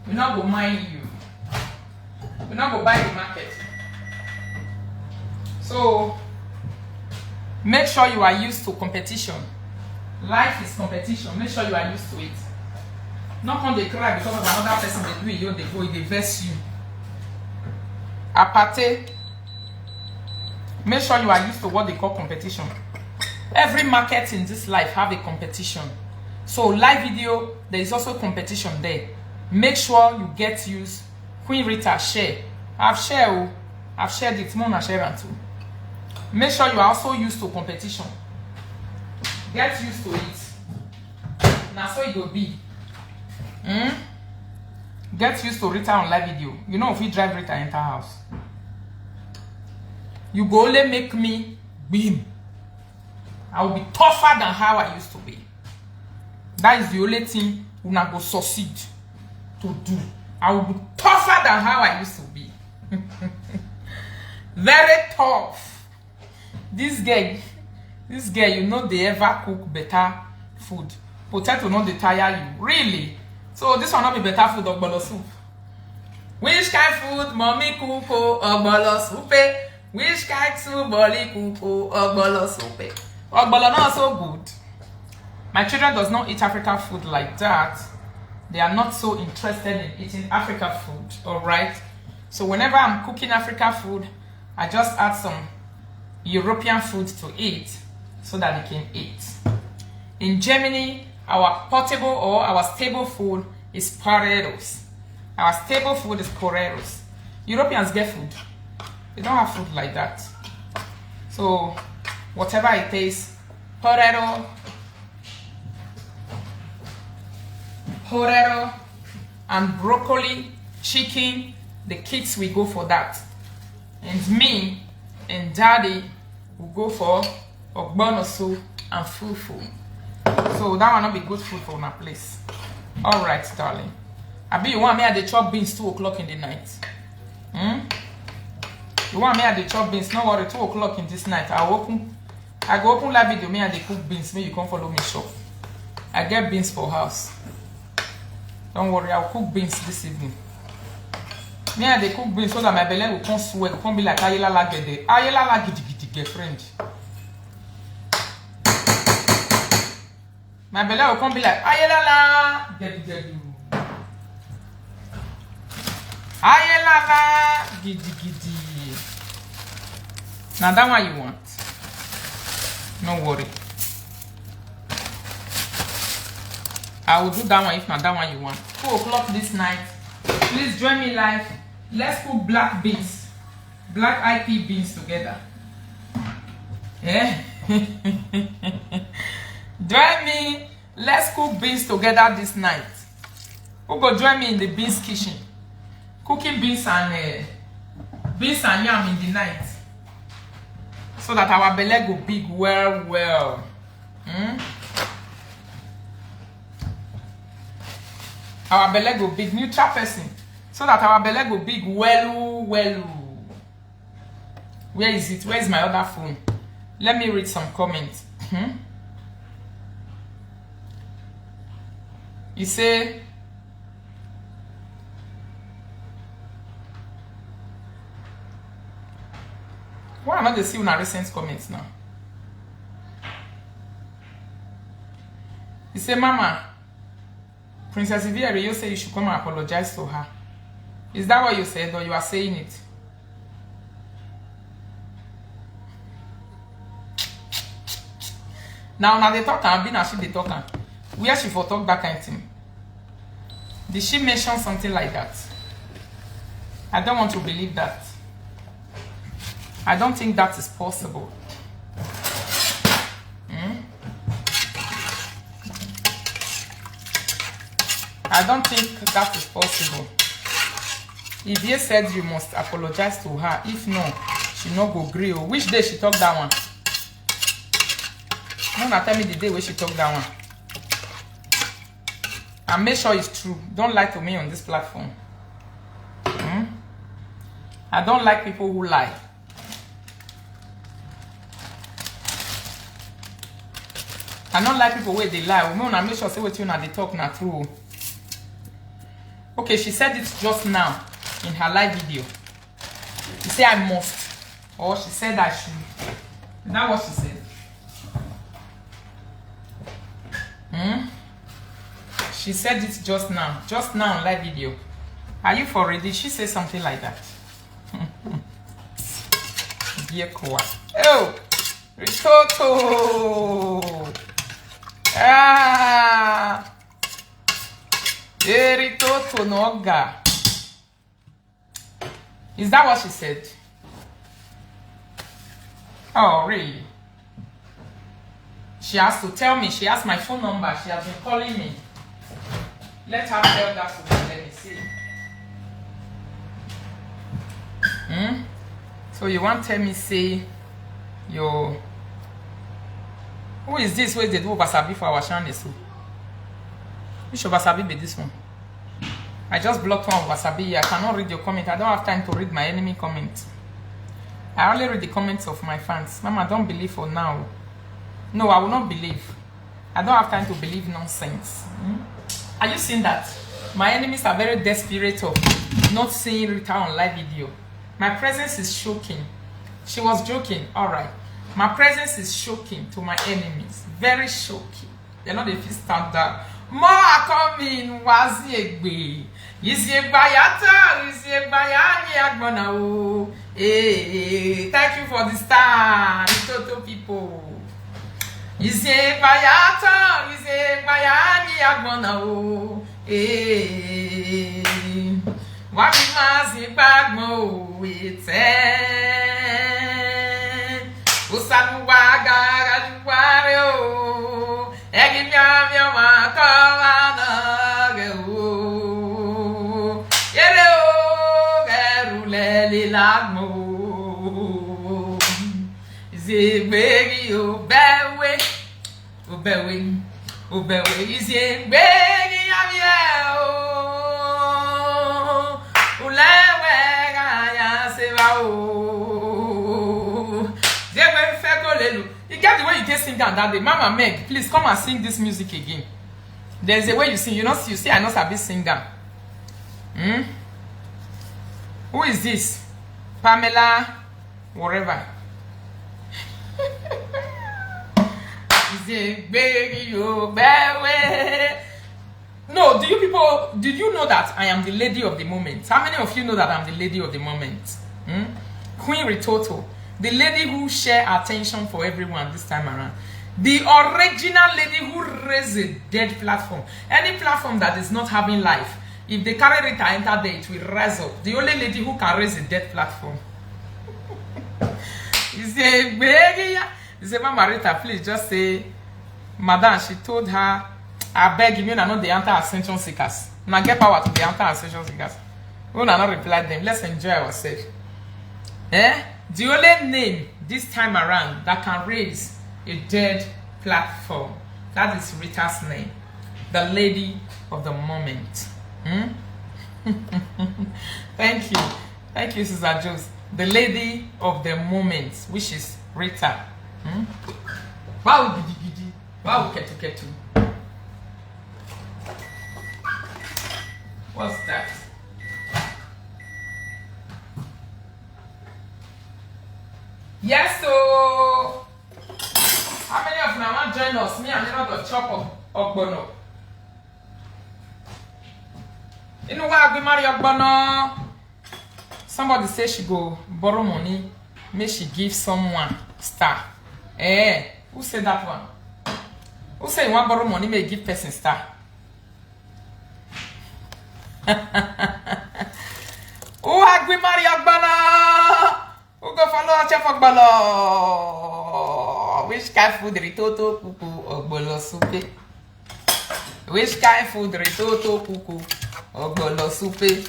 We not go mind you. We not go buy the market. So make sure you are used to competition. Life is competition. Make sure you are used to it. Not come they cry because of another person they do it, you they go, they vex you. Aparte. Make sure you are used to what they call competition. Every market in this life have a competition. So live video, there is also competition there. Make sure you get used. Queen Rita share. I've shared it. Mona share too. Make sure you are also used to competition. Get used to it. Now so it will be. Get used to Rita on live video. You know if we drive Rita enter house. You go only make me beam. I will be tougher than how I used to be. That is the only thing we not go succeed to do. I will be tougher than how I used to be. Very tough. This girl, you know they ever cook better food. Potato not they tire you. Really? So this will not be better food or ogbolo soup. Which kind of food mommy cook ogbolo soup? Which kind soup boli cook ogbolo soup? Ogbolo not so good. My children does not eat African food like that. They are not so interested in eating African food. Alright. So whenever I'm cooking African food, I just add some European food to eat so that they can eat. In Germany, our portable or our stable food is potatoes. Our stable food is potatoes. Europeans get food. They don't have food like that. So whatever it is, potato, and broccoli, chicken, the kids will go for that. And me and daddy will go for ogbono soup and fufu. So that will not be good food for my place. Alright, darling. Abi, you want me at the chop beans 2 o'clock in the night? You want me at the chop beans? No worry, 2 o'clock in this night. I go open live video, me and they cook beans. May you come follow me shop. I get beans for house. Don't worry, I'll cook beans this evening. Me and they cook beans so that my belly will come sweat. It won't be like ayela lagede. Ayela lagede, girlfriend. My belly will come be like ayela la gedi. Ayela la gidi. Now that one you want. No worry. I will do that one if not that one you want. 2 o'clock this night. Please join me live. Let's cook black beans. Black IP beans together. Yeah. Join me. Let's cook beans together this night. Who go join me in the beans kitchen? Cooking beans and yam in the night. So that our belly go big well. Our belly go big. Neutral person. So that our belly go big well. Where is it? Where is my other phone? Let me read some comments. You say, why am I not see una recent comments now? You say, Mama, Princess Ivy, you say you should come and apologize to her. Is that what you said, or you are saying it? Now they talk and been as she they talk. Where she for talk that kind of thing? Did she mention something like that? I don't want to believe that. I don't think that is possible. I don't think that is possible. If you said you must apologize to her, if no, she no go agree. Which day she talk that one? No, tell me the day where she talk that one. And make sure it's true. Don't lie to me on this platform. I don't like people who lie. I don't like people where they lie. We want make sure say what you know they talk not true. Okay, she said it just now in her live video. She said I must. Or she said I should. Is that what she said? She said it just now on live video. Are you for ready? Did she say something like that? Dear Koa. Oh, Ritoto. Ritoto noga. Is that what she said? Oh, really? She has to tell me. She has my phone number. She has been calling me. Let her tell that to me. Let me see. So you want to tell me, say, yo, who is this? Where they do wasabi for our channel? So, which wasabi be this one? I just blocked one wasabi. I cannot read your comment. I don't have time to read my enemy comments. I only read the comments of my fans. Mama, don't believe for now. No, I will not believe. I don't have time to believe nonsense. Are you seeing that? My enemies are very desperate of not seeing Rita on live video. My presence is shocking. She was joking. Alright. My presence is shocking to my enemies. Very shocking. They're not if you stand that. More are coming. Waziegbe. Yisiegbayata. Yisiegbayani agbona o. Hey, thank you for the star. Total people. Yisiegbayata. Yisiegbayani agbona o. Hey. What is my bagmo? It's mo. Ze begi obewe. Obewe. Obewe. Ze begi amie o. Ulewe gaya seva o. Zebe feko lelu. You get the way you can sing that day. Mama Meg, please come and sing this music again. There's a way you sing. You see, I know Sabi sing that. Who is this? Pamela, whatever. No, did you know that I am the lady of the moment? How many of you know that I'm the lady of the moment? Queen Ritoto, the lady who share attention for everyone this time around. The original lady who raised a dead platform. Any platform that is not having life, if they carry Rita enter there, it will rise up. The only lady who can raise a dead platform. You say, Mama Rita, please just say, Madam, she told her, I beg you, not the anti-ascension seekers. Now get power to the anti-ascension seekers. We will not reply them. Let's enjoy ourselves. The only name this time around that can raise a dead platform, that is Rita's name. The lady of the moment. Thank you. Thank you, Sister Jose. The lady of the moment, which is Rita. Wow, gidi. Wow, ketu. What's that? Yes, so how many of you want to join us? Me and not the chop of Bono. You know why I marry Ogbono? Somebody say she go borrow money, may she give someone star. Who said that one? Who say you want borrow money, may give person star? Who agree marry Ogbono? Who go follow a chef Ogbono? Which kind food ritoto kuku Ogbolo soupe? Which kind food ritoto kuku Ogbolo soupe?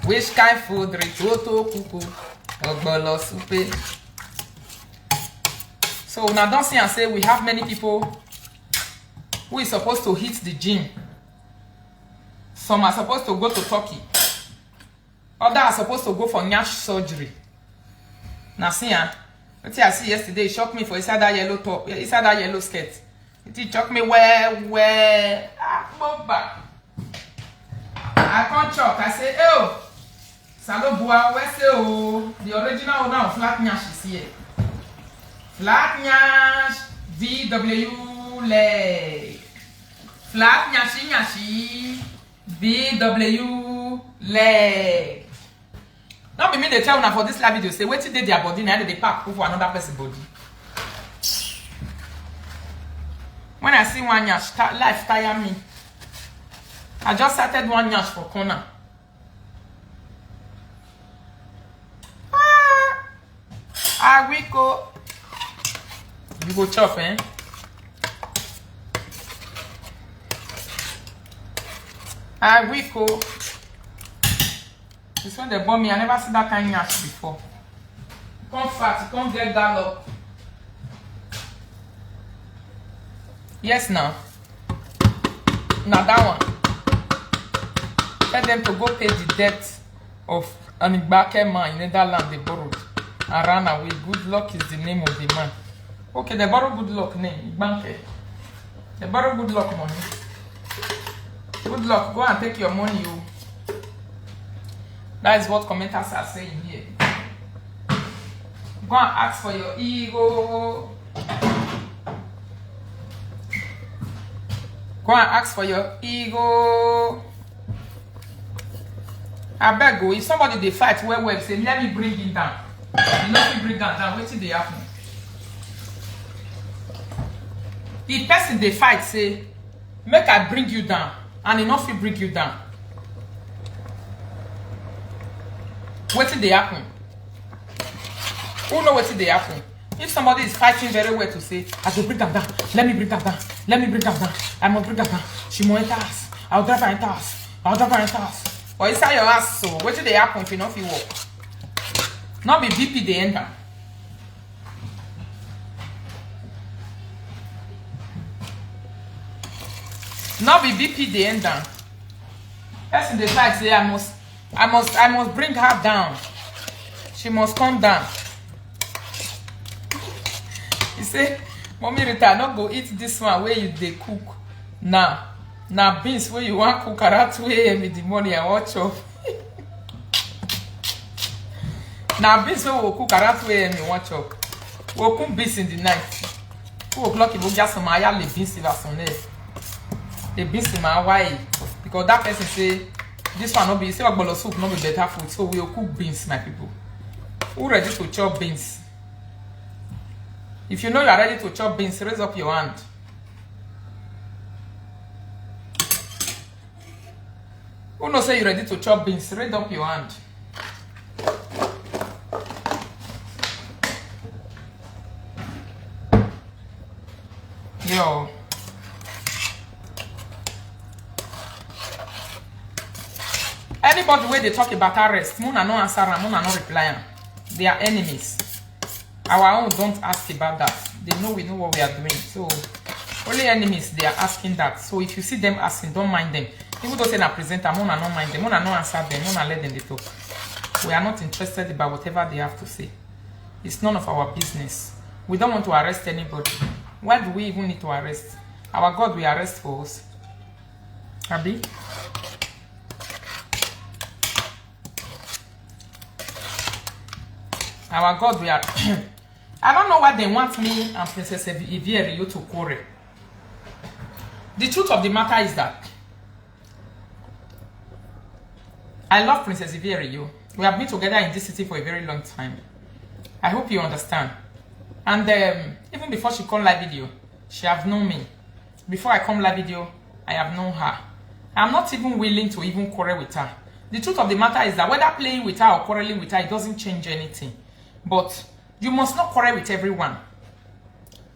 Which kind food ritoto kuku Ogbolo soupe? So now don't see and say we have many people who is supposed to hit the gym. Some are supposed to go to Turkey. Others are supposed to go for nyash surgery. Now see, what I see yesterday shocked me for inside that yellow top, inside that yellow skirt. It shocked me where move back. I can't talk. I say, oh, Salobua, where say oh, the original owner of Flat Nyash is here. Flat Nyash, VW leg. Flat Nyashi, VW leg. Not be me they tell now for this live video say wait till they their body now they pack for another person's body. When I see one nyash, life tire me. I just started one nyash for corner. We go. You go chop, eh? We go. This one they bought me. I never seen that kind of nyash before. You can't fat, you can't get that up. Yes, now. Now that one. Tell them to go pay the debt of an Igbake man in Netherlands they borrowed and ran away. Good luck is the name of the man. Okay, they borrow good luck name. Igbake. They borrow good luck money. Good luck. Go and take your money, you. That is what commenters are saying here. Go and ask for your ego. Go and ask for your ego. I beg you, if somebody they fight well, say, let me bring it down. You let me bring that down. Wait till they happen. The person they fight say, make I bring you down. And enough will bring you down. Wait till they happen. Who know what till they happen? If somebody is fighting very well to say, I will bring them down. Let me bring them down. Let me bring them down. I must bring them down. She must enter us. I'll drive her enter us. I'll drive her enter us. Or inside your ass, so what did they happen if you know if you walk? Not be BP the enter. Not be BP the ender. That's in the fact say I must bring her down. She must come down. He say, Mommy Rita, not go eat this one where you they cook now. Now beans where you want cook around 2 a.m. in the morning and watch off. Now beans where we'll cook around 2 a.m. and watch off. We'll cook beans in the night. 2 o'clock, we'll just some ayers le beans in the beans in my why. Because that person say, this one no be, say ogbolo soup no be better food. So we'll cook beans, my people. Who ready to chop beans? If you know you are ready to chop beans, raise up your hand. Who knows say you're ready to chop beans? Raise up your hand. Yo. Anybody where they talk about arrest, Muna no answer and Muna no reply. They are enemies. Our own don't ask about that. They know we know what we are doing. So only enemies they are asking that. So if you see them asking, don't mind them. People don't say na presenter, Mona don't mind them, Mona no answer them, Mona let them they talk. We are not interested about whatever they have to say. It's none of our business. We don't want to arrest anybody. Why do we even need to arrest? Our God will arrest for us. Abi? Our God we are I don't know why they want me and Princess Ivierio to quarrel. The truth of the matter is that I love Princess Ivierio. We have been together in this city for a very long time. I hope you understand. And even before she come live video, she have known me. Before I come live video, I have known her. I'm not even willing to even quarrel with her. The truth of the matter is that whether playing with her or quarreling with her, it doesn't change anything. But you must not quarrel with everyone.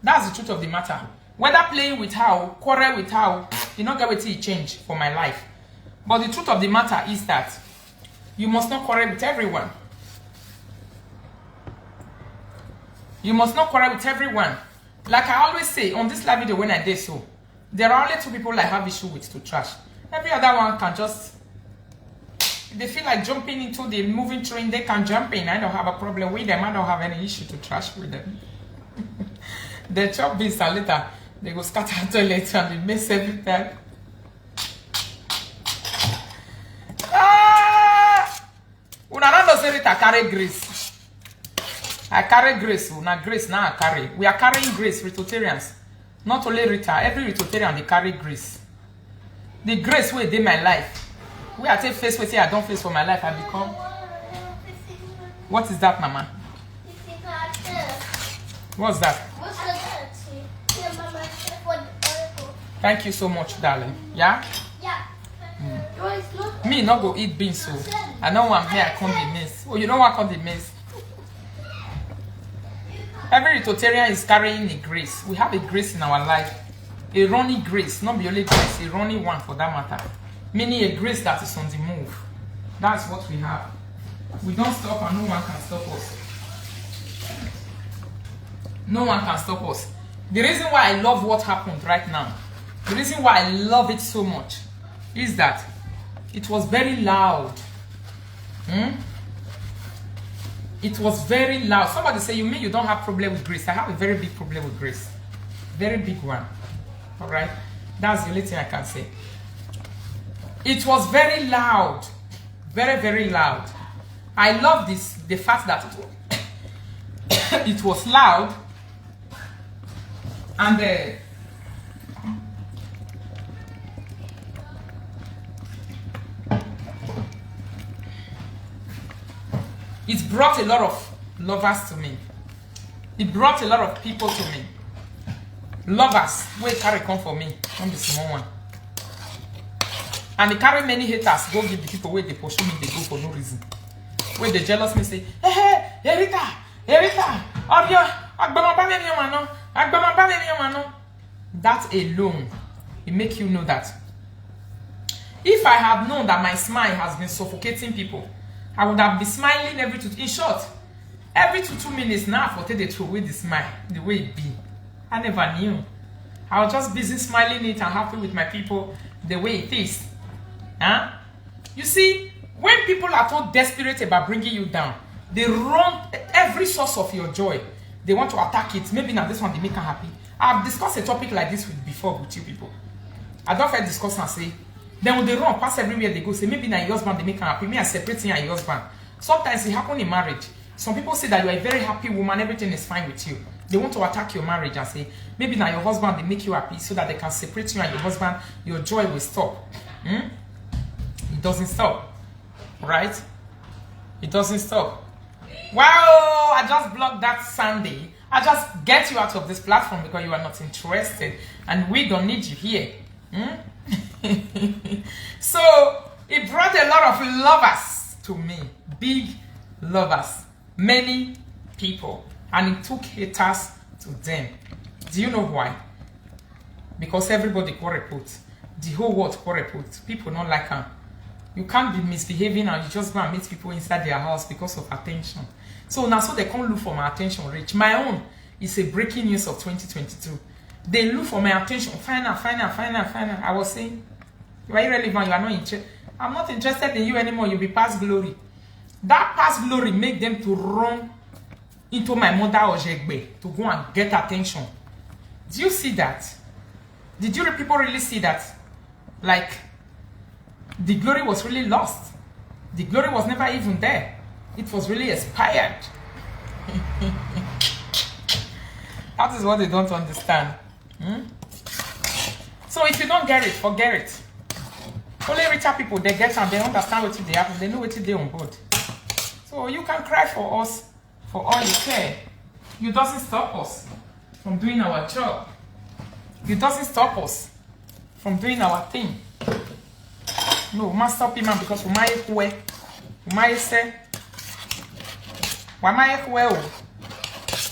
That's the truth of the matter. Whether playing with her or quarrel with her, you not get what it change for my life. But the truth of the matter is that you must not quarrel with everyone. You must not quarrel with everyone. Like I always say on this live video when I did so, there are only 2 people I have issue with to trash. Every other one can just, if they feel like jumping into the moving train, they can jump in. I don't have a problem with them. I don't have any issue to trash with them. They chop beans and later they go scatter toilet and they mess everything. Una don't say Rita carry grace. I carry grace. Una grace now I carry. We are carrying grace, Ritotarians. Not only Rita, every Ritotarian they carry grace. The grace where they my life. We are take face with I don't face for my life. I become. What is that, Mama? What's that? Thank you so much, darling. Yeah? Yeah. Me not go eat beans, so I know I'm here, I can't be missed. Oh, you know what I can't be missed? Every Ritotarian is carrying a grace. We have a grace in our life. A running grace, not the only grace, a running one for that matter. Meaning a grace that is on the move. That's what we have. We don't stop and no one can stop us. No one can stop us. The reason why I love what happened right now, the reason why I love it so much, is that it was very loud. It was very loud. Somebody say, you mean you don't have problem with grace? I have a very big problem with grace. Very big one. Alright? That's the only thing I can say. It was very loud. Very, very loud. I love this, the fact that it was loud. And it brought a lot of lovers to me. It brought a lot of people to me. Lovers, where carry come for me, not the small one. And they carry many haters, go give the people where they pursue me, they go for no reason. Where they jealous me say, hey Rita, that alone, it make you know that If I have known that my smile has been suffocating people, I would have been smiling every two. In short, every 2 minutes now for take the throw away the smile the way it be. I never knew. I was just busy smiling it and happy with my people the way it is. Huh? You see, when people are so desperate about bringing you down, they run every source of your joy. They want to attack it. Maybe now this one they make them happy. I've discussed a topic like this before with you people. I don't feel discuss and say, then when they run past everywhere they go, say maybe now your husband they make them happy. Me I separate you and your husband. Sometimes it happens in marriage. Some people say that you are a very happy woman, everything is fine with you. They want to attack your marriage and say, maybe now your husband they make you happy so that they can separate you and your husband, your joy will stop. It doesn't stop. Right? It doesn't stop. Wow, I just blocked that Sunday. I just get you out of this platform because you are not interested and we don't need you here. So it brought a lot of lovers to me. Big lovers. Many people. And it took haters to them. Do you know why? Because everybody quote. The whole world quote. People don't like them. You can't be misbehaving and you just go and meet people inside their house because of attention. So now so they can't look for my attention rich. My own is a breaking news of 2022. They look for my attention. Final. I was saying, you are irrelevant, you are not interested. I'm not interested in you anymore, you'll be past glory. That past glory make them to run into my mother Ojegbe to go and get attention. Do you see that? Did you people really see that? Like, the glory was really lost. The glory was never even there. It was really expired. That is what they don't understand. So if you don't get it, forget it. Only richer people, they get and they understand what they happen. They know what they on board. So you can cry for us for all you care. It doesn't stop us from doing our job. It doesn't stop us from doing our thing. No, we must stop him because we might way. We might say, we might well.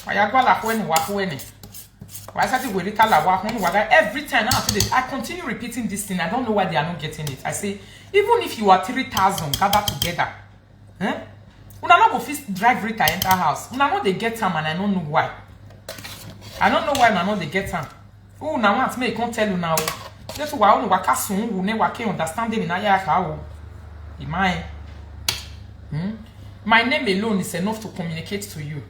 Every time now, I continue repeating this thing. I don't know why they are not getting it. I say, even if you are 3,000 gathered together, we are not going to drive Rita enter house. We are not they get time, and I don't know why. I don't know why we are not they get time. Oh, now want me can't tell you now. That's why I waka soon. We never can understand them in Ayaka. My name alone is enough to communicate to you.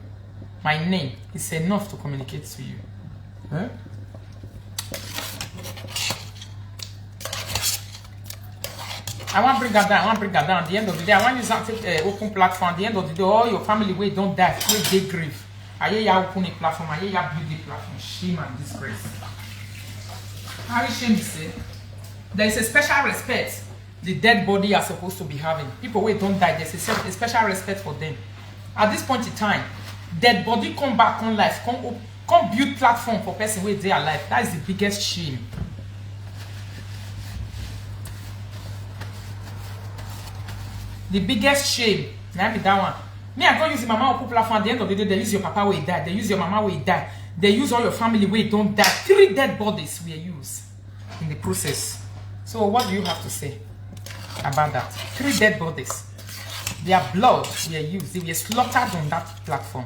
My name is enough to communicate to you. I want to bring that down. At the end of the day, I want you to take an open platform. At the end of the day, all your family will don't die. Will they grieve? I hear you open a platform. I hear you build a platform. Shame and disgrace. How is shame say? There is a special respect the dead body are supposed to be having. People who don't die, there's a special respect for them. At this point in time, dead body come back on life, come build platform for person where they are alive. That is the biggest shame. The biggest shame. Now be that one. Me, I go use the mama open platform. At the end of the day, they use your papa where he died. They use your mama where he died. They use all your family where he don't die. 3 dead bodies were used in the process. So what do you have to say about that? 3 dead bodies. Their blood were used. They were slaughtered on that platform.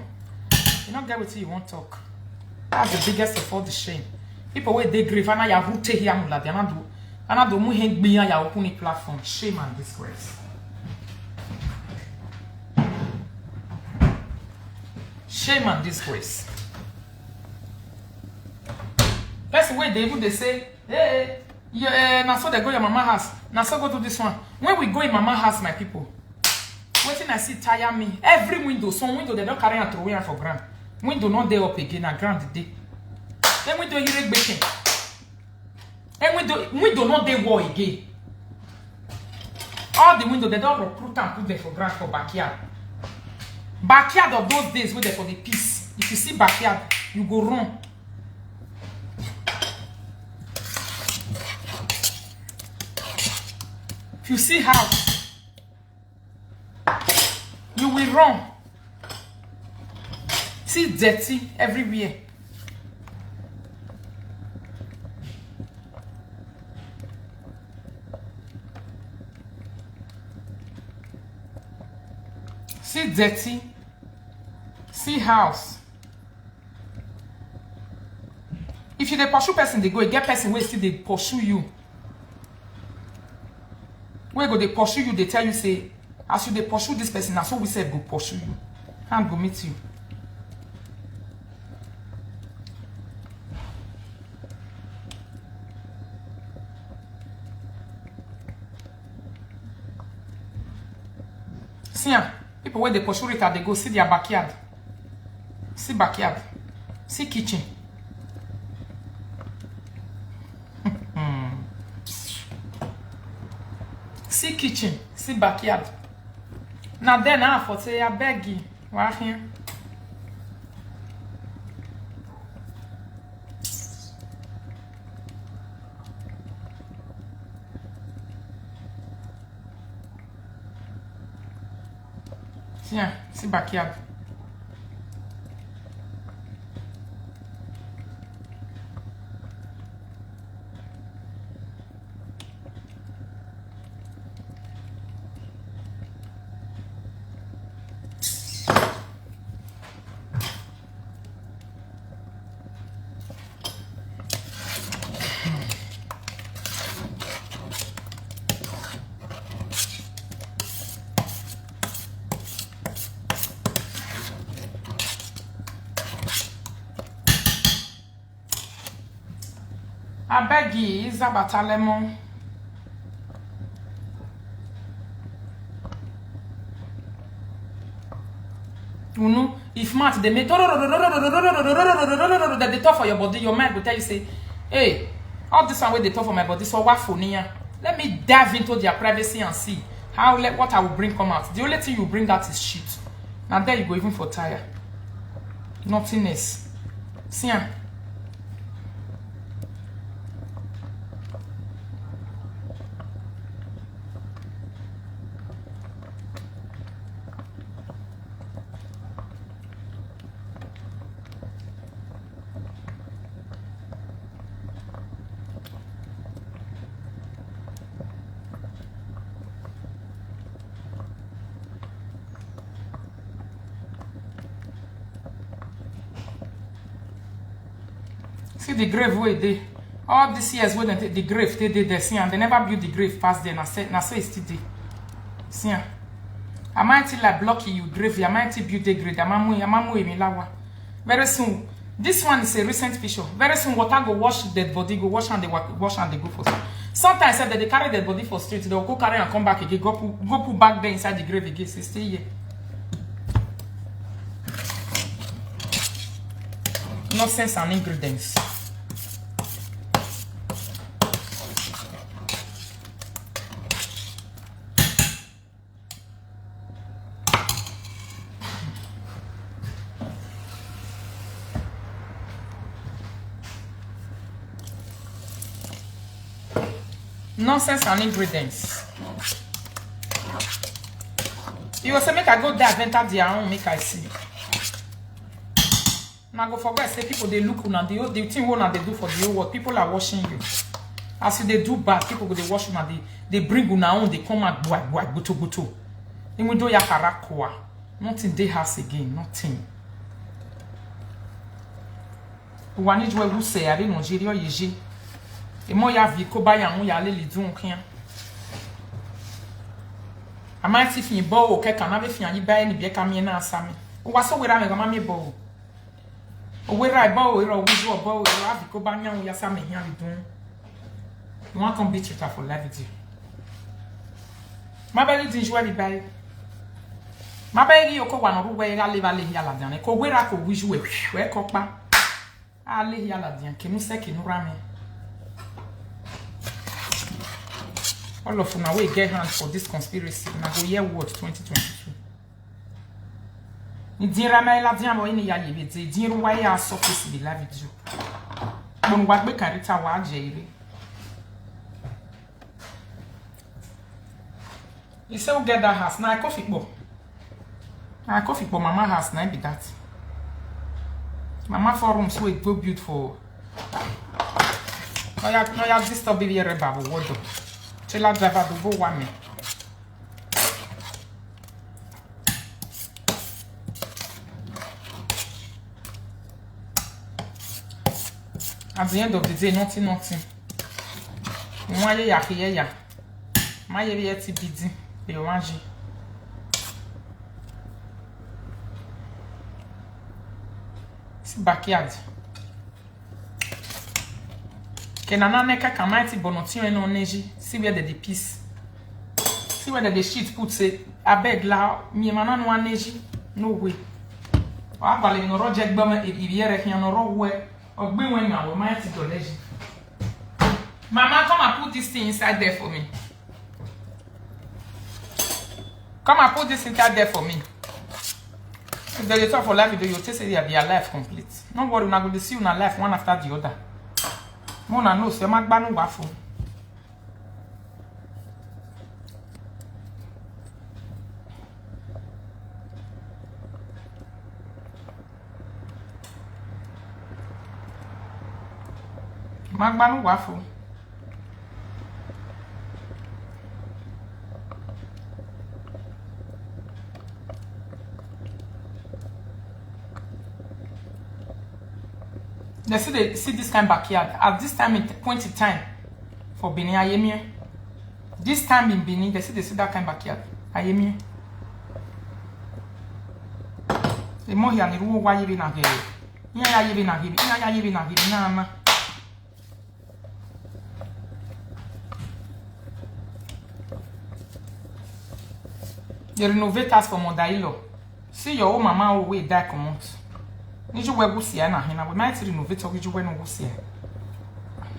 You don't get what you want to talk. That's the biggest of all the shame. People where they grieve and I have root here and I do mu hand be ya open a platform. Shame and disgrace. Shame and disgrace. That's where they say, hey, yeah, now so they go your mama house. Now so go to this one. When we go in mama house, my people, waiting I see tire me. Every window, some window they don't carry and throw away for ground. Window not there up again, and ground the day. Then window you read baking. Then window not there wall again. All the window they don't recruit and put them for ground for backyard. Backyard of those days where they for the peace. If you see backyard, you go run. If you see house, you will run. See dirty everywhere. See dirty. See house. If you dey pursue person, they go get person where still they pursue you. Where go they pursue you, they tell you say, as you they pursue this person, that's what we said go pursue you. Can't go meet you. See, people where they pursue Rita, they go see their backyard. See backyard. See kitchen. See kitchen. See backyard. Now then I for say I beg you. Right here. See backyard. I beg you, is about a lemon. You know, if Matt they make that they talk for your body, your mind will tell you say, hey, all this one way they talk for my body, so what for near? Let me dive into their privacy and see how what I will bring come out. The only thing you bring out is shit. Now there you go, even for tire. Nothingness. See. See the grave where they all these years when they the grave they did there, see, and they never build the grave past there. Now say it's still there. See, I might like blocky you grave, I might build the grave. Very soon, this one is a recent picture. Very soon, water go wash dead body, go wash and they wash and they go for. Sometimes that they carry dead body for street, they'll go carry and come back again, go put back there inside the grave again. So stay here. Nonsense and ingredients. Nonsense and ingredients. You will say make I go there enter their own make I see. Now go forget say people they look on the thing one they do for the whole world. People are watching you. As you they do bad, people go they watch you and they bring you now they come out boy buto. Even though ya karakwa, nothing they has again, nothing. One is who say I didn't Nigeria yeji. E mo ya vi ko ba ya mu ya le li dun kian. Ama ti fi bo o ke kan na be fi an yi ba ni bi e ka mi na asami. O wa so wera me ga ma mi bo. O wera ba o ro wuzu o bo o ya vi ko ba nya ya sami hian li dun. You want come beat Rita for live with you. Ma ba li din jwa bi ba. Ma ba ri o ko wa no ru we ga le ba le ya la dan. Ko wera ko wuzu we ko pa. A le ya la dan ke nu se ke nu ra me. All of you now we get hands for this conspiracy. Now go year what 2022. Ni dira me la dian mo ni ya ye be din ru wa ya surface be la video. Bon wa gbe kan Rita wa je ire. You say we get that house. Now I coffee bo. I coffee bo mama house na be that. Mama forum so it go beautiful. No ya disturb be here babo wodo. La driver do go one me. At the end of the day, nothing. Moi, ya kiye ya. Ma ye ye ti bidi. Be wanji. Si backyard. Kenana neka kamaiti bonoti eno neji. Si where the piece. Si where the sheet put say abeg la mi mana no neji. No way. Abale no roje gbama ibiere hian no ro we. Ogbe when na we mighty doleji. Mama, come and put this thing inside there for me. Come and put this inside there for me. If they talk for live video, you'll say their life complete. Don't worry, we're going to see you in a life one after the other. Mona knows you're not banning waffle. Magbanu waffle. They see this kind of backyard. At this time, point in time for Benin Ayemiomo. This time in Benin, they see that kind of backyard. Ayemiomo. The more here, the more why you be not here. Yeah, you be not here. Yeah, you be not here. Nah. The renovators for Modailo. See your old mama away die come out. Niju we go see na hina we might renovate or niju we no go see.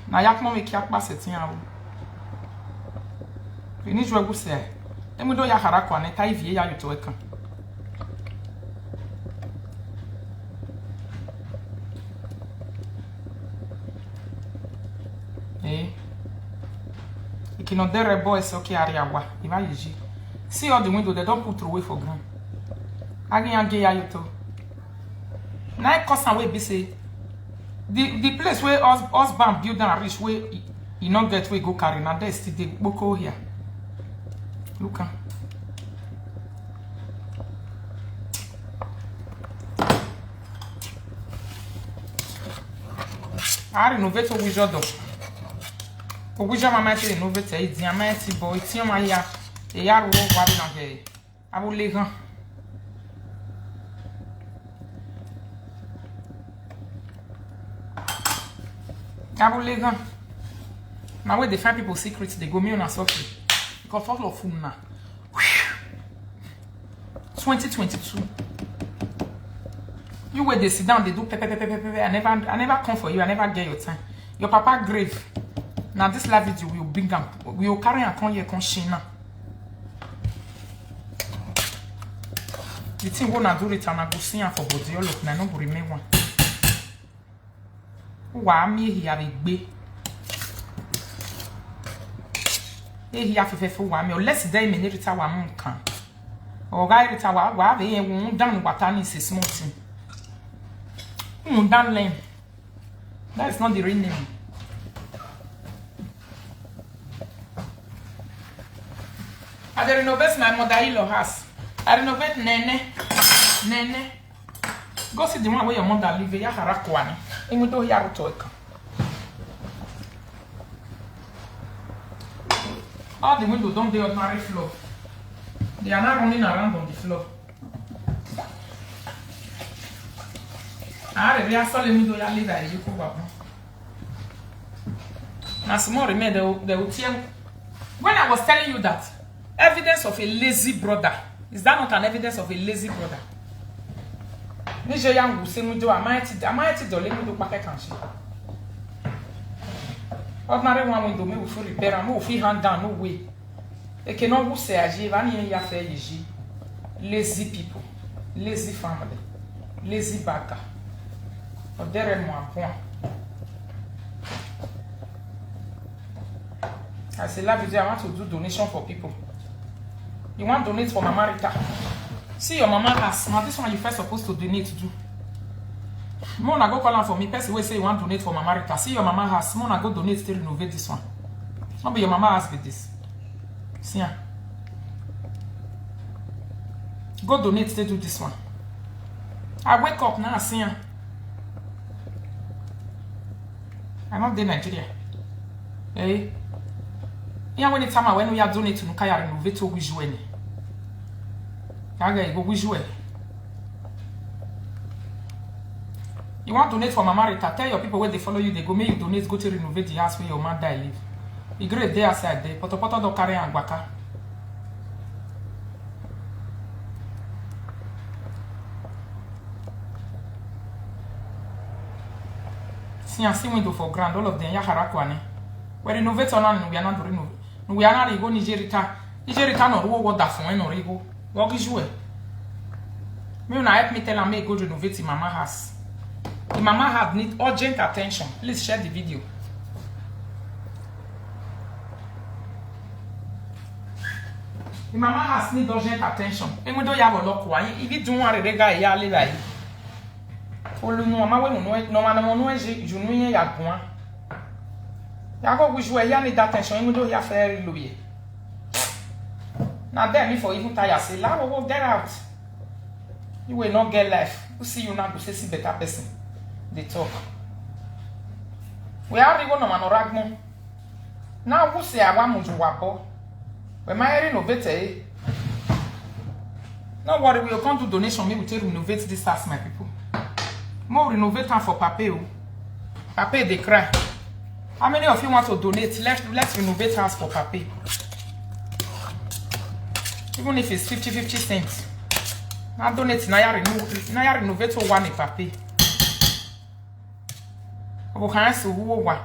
Na yak mo make yak pasetin awo. We niju we go see. Emu do ya harako na tai vie ya yoto eka. Ikinodere boys okay ariawa. Iba yiji. See all the window they don't put away for ground. Agi ya yoto. Now cause away be say the place where husband build and reach where you not get where go carry now there's still the boko here. Look at I renovate o wijo do. O wijo mama te renovate e di amati boy ti o ma ya e ya ro wa bi na ge. Abule gan. Now where they find people secrets, they go me on a suffering. Because all of them now. 2022. You where they sit down, they do pepe. I never come for you, I never get your time. Your papa grave. Now this live video will bring them. We will carry and come here, come shina. The thing won't do it and I go see her for body all of na no go remain one. Wa mi here be. Here fefefo wa mi o less day me Rita wa mun kan. O ga Rita wa be won dan wata ni se small thing. Dan lame. That is not the real name. I renovate my mother-in-law house. I renovate Nene. Go see the one where your mother live. Ya harakwani. Emu do ya rutoka. All the windows don't be ordinary floor. They are not running around on the floor. I really saw the window ya live at you go. Now small remain they will tell. When I was telling you that evidence of a lazy brother, is that not an evidence of a lazy brother? Njoh yang will say njoh amaiti dole njoh packet kanshi. Ordinary one window me will feel repair and me will feel hand down no way. They cannot go say aji vani ya fe yeji. Lazy people, lazy family, lazy bagger. Or there moi point. I say la video I want to do donation for people. You want to donate for Mama Rita? See your mama house. Now this one you first supposed to donate to do. Mona go call her for me. Person will say you want to donate for Mama Rita. See your mama house. Mona go donate to renovate this one. Not be your mama house with this. See ya. Go donate to do this one. I wake up now. See ya. I'm not in Nigeria. Eh? Yeah, when it's time when we are donating to Kaya renovate to Gujueni. Kaga go Gujueni. You want to donate for Mama Rita? Tell your people where they follow you, they go make you donate, go to renovate the house where your man die live. You great there outside there. Poto do carry and baka. See window for grand, all of them, Yaharakwane. We renovate on we are not renovate. We are not go Nigerita. Nigerita no what that for no rigo. What is you? Me una help me tell her make go renovate the mama house. The mama have need urgent attention. Please share the video. The mama has need urgent attention. Even though you have a lot of if you don't want to regard ya like. Olu no ma we no ma no junu ya gwan. Ya go gujwe ya need attention even though ya fair loye. Now there me for even tire say la go get out. You will not get life. Who see you now go say see better person. They talk. We are go no man oragmo. Now who say awa muju wabo. We my renovate. No worry, we will come to donation. Me we take renovate this house, my people. More renovate time for Pape. Pape they cry. How many of you want to donate? Let's renovate house for Pape. Even if it's 50 cents. Now donate Naya renovate one Pape. Obukansu huwa.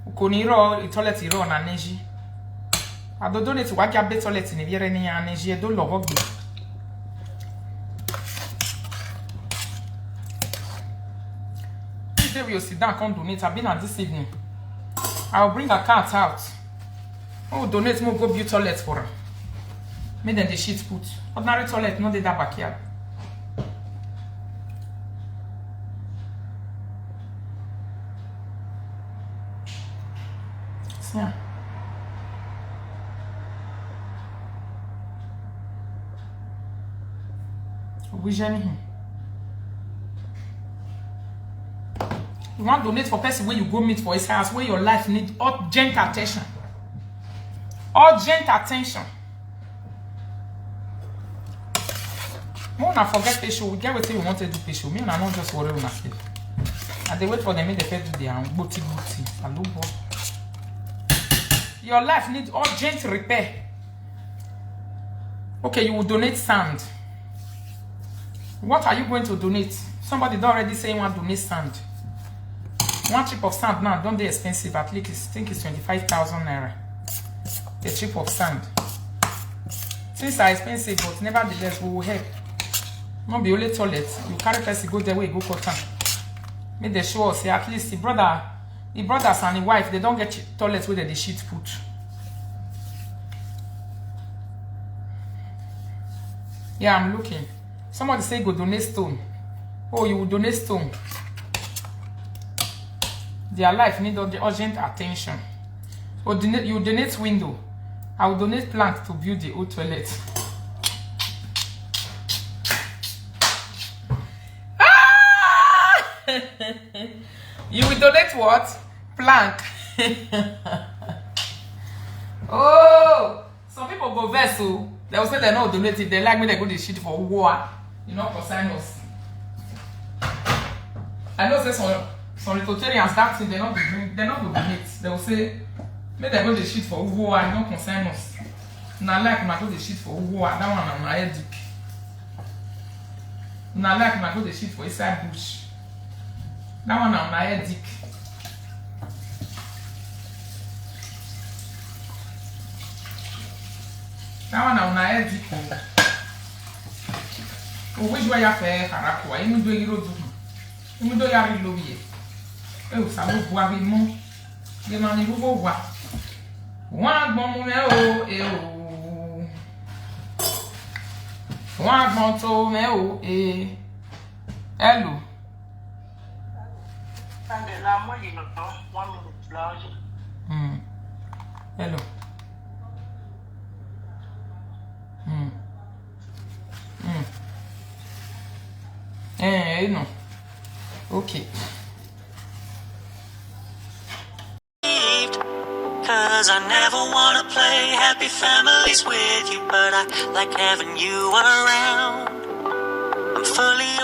Ukoniro toilet iro na neji. Ado donate wakia be toilet ni biere ni ya neji do lobogbe. We will sit down and donate. I've been at this evening. I'll bring a cat out. Oh, donate more go build toilet for her. Make them the sheet put. Ordinary toilet, not the backyard. Yeah. We journey. You want to donate for person where you go meet for his house, where your life needs urgent attention. Urgent attention. More not forget patient. We get what we want to do patient. Me and I not just worry on myself. And they wait for them, make the pay do their booty. Your life needs urgent repair. Okay, you will donate sand. What are you going to donate? Somebody already say you want to donate sand. One chip of sand now don't be expensive. At least I think it's 25,000 naira. The chip of sand. Things are expensive, but nevertheless we will help. Not be only toilet. You carry person go there where you go cotton. Make the show us. At least the brothers and the wife they don't get toilets where they shit put. Yeah, I'm looking. Somebody say go donate stone. Oh, you will donate stone. Their life needs urgent attention. Or you donate window. I will donate plant to build the old toilet. You will donate what? Plank. Oh, some people go vessel. They will say they're not donating. They like me, they go to shit for war. You know, consign us. I know say some Rotarians that thing, they're not going to donate. They will say, maybe they go to shit for war, you don't consign us. Now like my go to shit for war, that one on my head. Now like my go to shit for inside bush. That one on my head. That one on my head. Which way you fair, Harakua? You do you do? You do you lobby? Oh, some bois with mon. The money will go what? One bon one monto meo eh. Hello. Hello. No. Okay. 'Cause I never wanna play happy families with you, but I like having you around. I'm fully